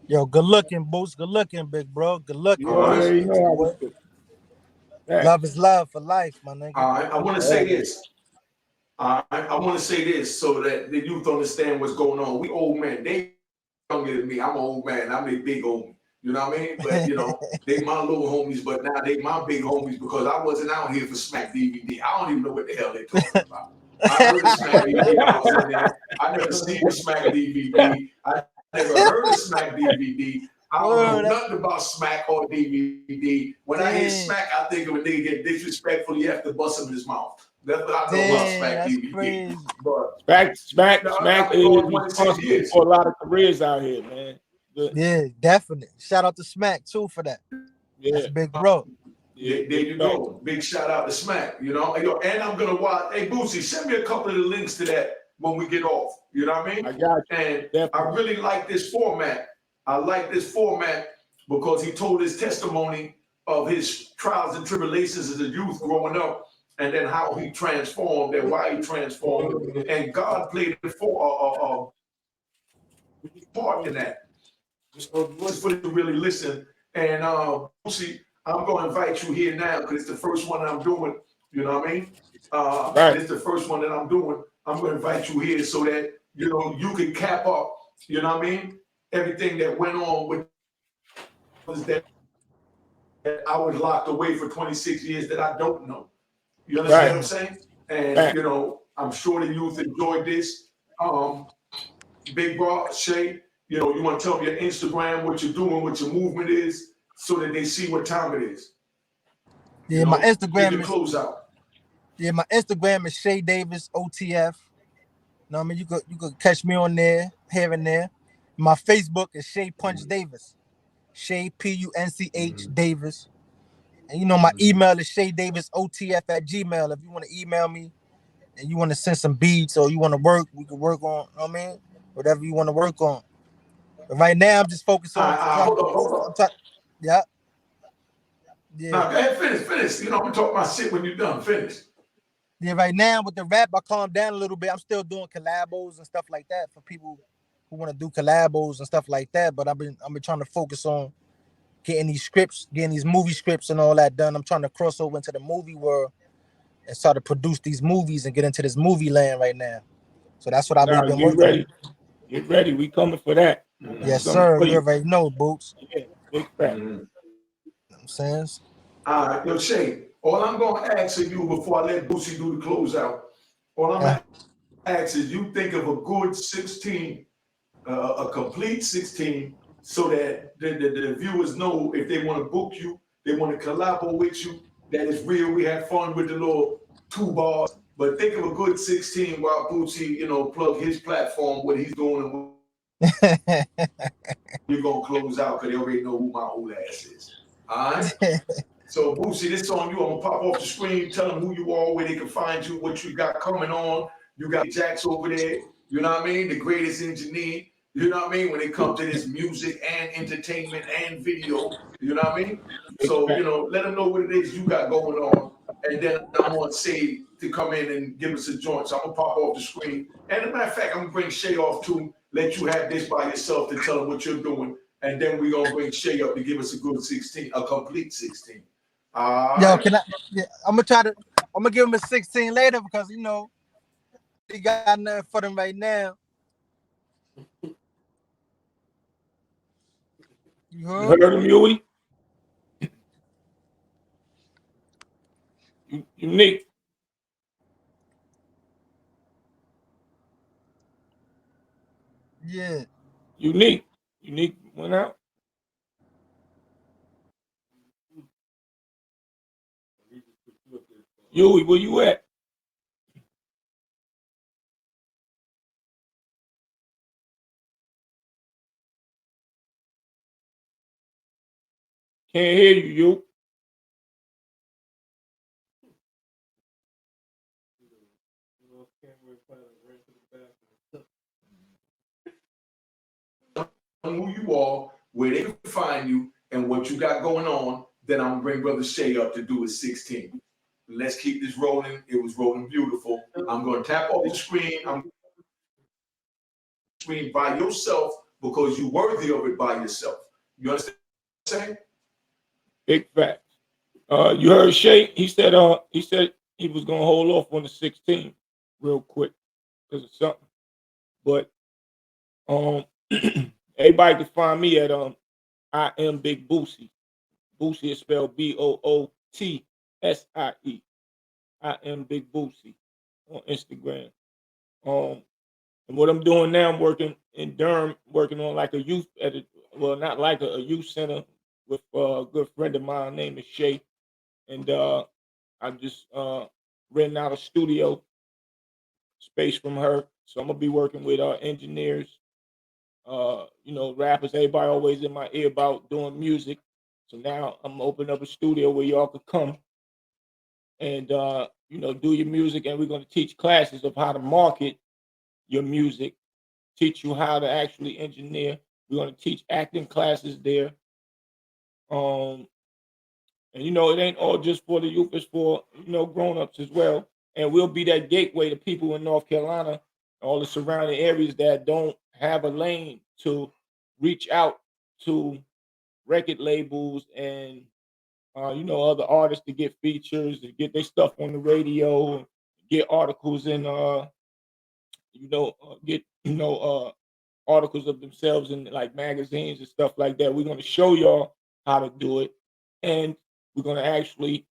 Yo, good looking, Boots. Good looking, big bro. Good looking. You already know how we do. Love is love for life, my nigga. All right, I want to say this. I want to say this so that the youth understand what's going on. We old men, they younger than me. I'm an old man. I'm a big homie. You know what I mean? But you know, they my little homies, but now they my big homies because I wasn't out here for Smack DVD. I don't even know what the hell they're talking about. I heard of Smack DVD. I was in there. I never seen Smack DVD. I never heard of Smack DVD. I don't know nothing about Smack or DVD. When I hear Smack, I think of a nigga get disrespectful. You have to bust him in his mouth. That's what I know about Smack DVD. Crazy. But Smack is responsible for a lot of careers out here, man. Yeah, definitely. Shout out to Smack too for that. Yeah, that's big bro. Yeah, there you go. Big shout out to Smack. You know, and I'm gonna watch. Hey, Boosie, send me a couple of the links to that when we get off. You know what I mean? I got you. And definitely. I really like this format. I like this format because he told his testimony of his trials and tribulations as a youth growing up, and then how he transformed and why he transformed. And God played a part in that. So just for you to really listen. And Boosie, I'm going to invite you here now because it's the first one I'm doing. You know what I mean? Right. It's the first one that I'm doing. I'm going to invite you here so that, you know, you can cap up, you know what I mean? Everything that went on with that I was locked away for 26 years that I don't know. You understand what I'm saying? And, you know, I'm sure the youth enjoyed this. Big bro, Shae, you know, you want to tell me your Instagram, what you're doing, what your movement is, so that they see what time it is. Yeah, you know, my Instagram is close out. Yeah, my Instagram is Shae Davis OTF. You know what I mean? You could catch me on there, here and there. My Facebook is Shae Punch Davis. Shae PUNCH Davis. And you know my email is ShaeDavisOTF@gmail. If you want to email me and you want to send some beats or you want to work, we can work on, you know what I mean? Whatever you want to work on. But right now I'm just focused on hold on. Yeah. Now go ahead, finish. You know, I'm talking about shit when you're done. Finish. Yeah, right now with the rap, I calmed down a little bit. I'm still doing collabos and stuff like that for people who want to do collabos and stuff like that. But I've been trying to focus on getting these scripts, getting these movie scripts and all that done. I'm trying to cross over into the movie world and start to produce these movies and get into this movie land right now. So that's what I've really been working on. Get ready. We coming for that. Yes, sir. You already know, Boots. Yeah, big fact. You know what I'm saying? All right, yo, Shae, all I'm going to ask of you before I let Boosie do the closeout, all I'm going to ask is you think of a good 16, a complete 16, so that the viewers know if they want to book you, they want to collaborate with you, that it's real. We had fun with the little 2 bars, but think of a good 16 while Boosie, you know, plug his platform, what he's doing, and you're going to close out because they already know who my old ass is. All right? So, Boosie, this on you. I'm going to pop off the screen, tell them who you are, where they can find you, what you got coming on. You got Jax over there, you know what I mean? The greatest engineer, you know what I mean? When it comes to this music and entertainment and video, you know what I mean? So, you know, let them know what it is you got going on. And then I'm going to say to come in and give us a joint. So I'm going to pop off the screen. And as a matter of fact, I'm going to bring Shae off too, let you have this by yourself to tell them what you're doing. And then we're going to bring Shae up to give us a good 16, a complete 16. Yo, can I? Yeah, I'm gonna give him a 16 later because you know he got nothing for them right now. You You heard? heard him, Huey? Unique. Yeah. Unique. Unique went out. Huey, where you at? Can't hear you, you. Who you are, where they can find you, and what you got going on, then I'm gonna bring Brother Shae up to do his 16. Let's keep this rolling. It was rolling beautiful. I'm gonna tap off the screen. I'm screen by yourself because you're worthy of it by yourself. You understand what I'm saying? Big facts. You heard Shae? He said he was gonna hold off on the 16 real quick because of something. But everybody can find me at I am Big Boosie. Boosie is spelled Bootsie. I am Big Boosie on Instagram. And what I'm doing now, I'm working in Durham, working on like a youth not like a youth center with a good friend of mine named is Shae. And I just renting out a studio space from her. So I'm gonna be working with engineers, rappers, everybody always in my ear about doing music. So now I'm opening up a studio where y'all could come and do your music, and we're gonna teach classes of how to market your music, teach you how to actually engineer. We're gonna teach acting classes there. And it ain't all just for the youth, it's for grown-ups as well. And we'll be that gateway to people in North Carolina, all the surrounding areas that don't have a lane to reach out to record labels and other artists to get features, to get their stuff on the radio, get articles in get articles of themselves in like magazines and stuff like that. We're going to show y'all how to do it, and we're going to actually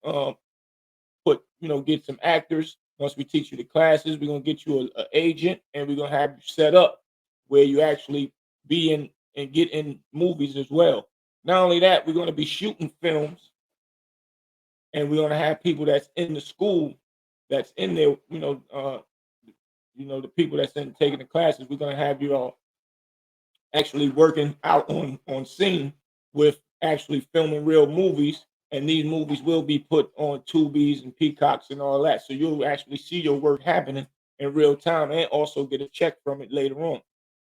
get some actors. Once we teach you the classes, we're going to get you an agent, and we're going to have you set up where you actually be in and get in movies as well. Not only that, we're going to be shooting films, and we're going to have people that's in the school that's in there. The people that's in taking the classes. We're going to have you all actually working out on scene with actually filming real movies, and these movies will be put on Tubies and Peacocks and all that. So you'll actually see your work happening in real time and also get a check from it later on.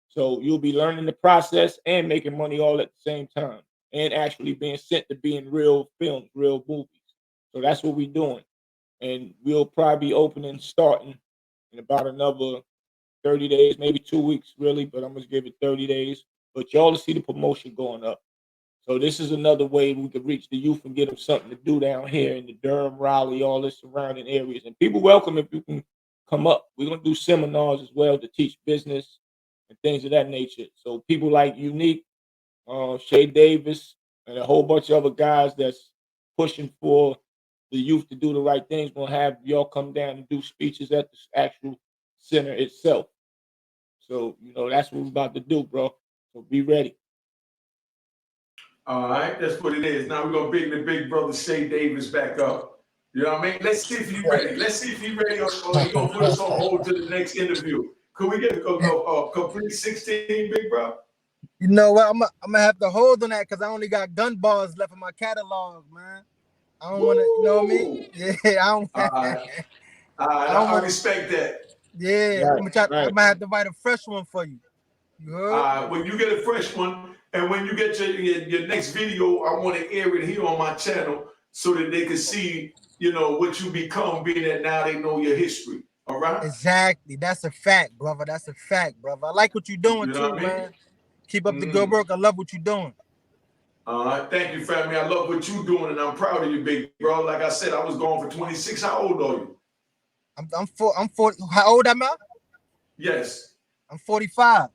So you'll be learning the process and making money all at the same time, and actually being sent to be in real films, real movies. So that's what we're doing. And we'll probably be starting in about another 30 days, maybe 2 weeks, really, but I'm gonna give it 30 days. But y'all to see the promotion going up. So this is another way we could reach the youth and get them something to do down here in the Durham, Raleigh, all the surrounding areas. And people welcome if you can come up. We're gonna do seminars as well to teach business and things of that nature. So people like Unique, Shae Davis, and a whole bunch of other guys that's pushing for the youth to do the right things. We'll have y'all come down and do speeches at the actual center itself. So, that's what we're about to do, bro. So be ready. All right, that's what it is. Now we're gonna bring the big brother Shae Davis back up. You know what I mean? Let's see if he's ready. Let's see if he's ready, or he gonna put us on hold to the next interview. Could we get a complete 16, big bro? You know what? I'm gonna have to hold on that because I only got gun bars left in my catalog, man. I don't want to, you know what I mean? Yeah, I don't. I don't I want. respect that. Yeah, Right, I'm gonna try. right. I'm gonna have to write a fresh one for you. You heard? When you get a fresh one, and when you get your next video, I want to air it here on my channel so that they can see, what you become, being that now they know your history. All right? Exactly. That's a fact, brother. That's a fact, brother. I like what you're doing You know too, what I mean? man. Keep up the good work. I love what you're doing. Thank you, family. I love what you're doing, and I'm proud of you, big bro. Like I said, I was gone for 26. How old are you? I'm 40. How old am I? Yes. I'm 45.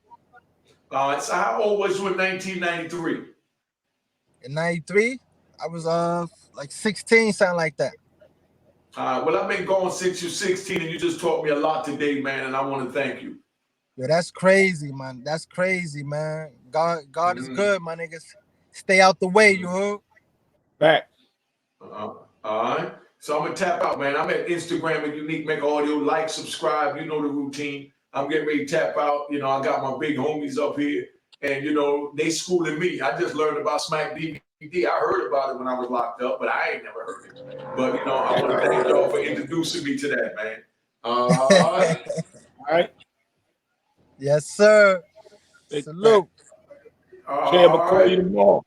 So how old was you in 1993? In 93, I was like 16, something like that. Well, I've been going since you're 16, and you just taught me a lot today, man, and I want to thank you. Yeah, that's crazy, man. That's crazy, man. God is good, my niggas. Stay out the way, you heard? Back. All right. So I'm gonna tap out, man. I'm at Instagram at Unique Mecca Audio. Like, subscribe. You know the routine. I'm getting ready to tap out. You know, I got my big homies up here, and you know they schooling me. I just learned about Smack DVD. I heard about it when I was locked up, but I ain't never heard it. But you know, I want to thank y'all for introducing me to that, man. All right. All right. Yes, sir. Big Salute. Shae, I'm gonna call you tomorrow.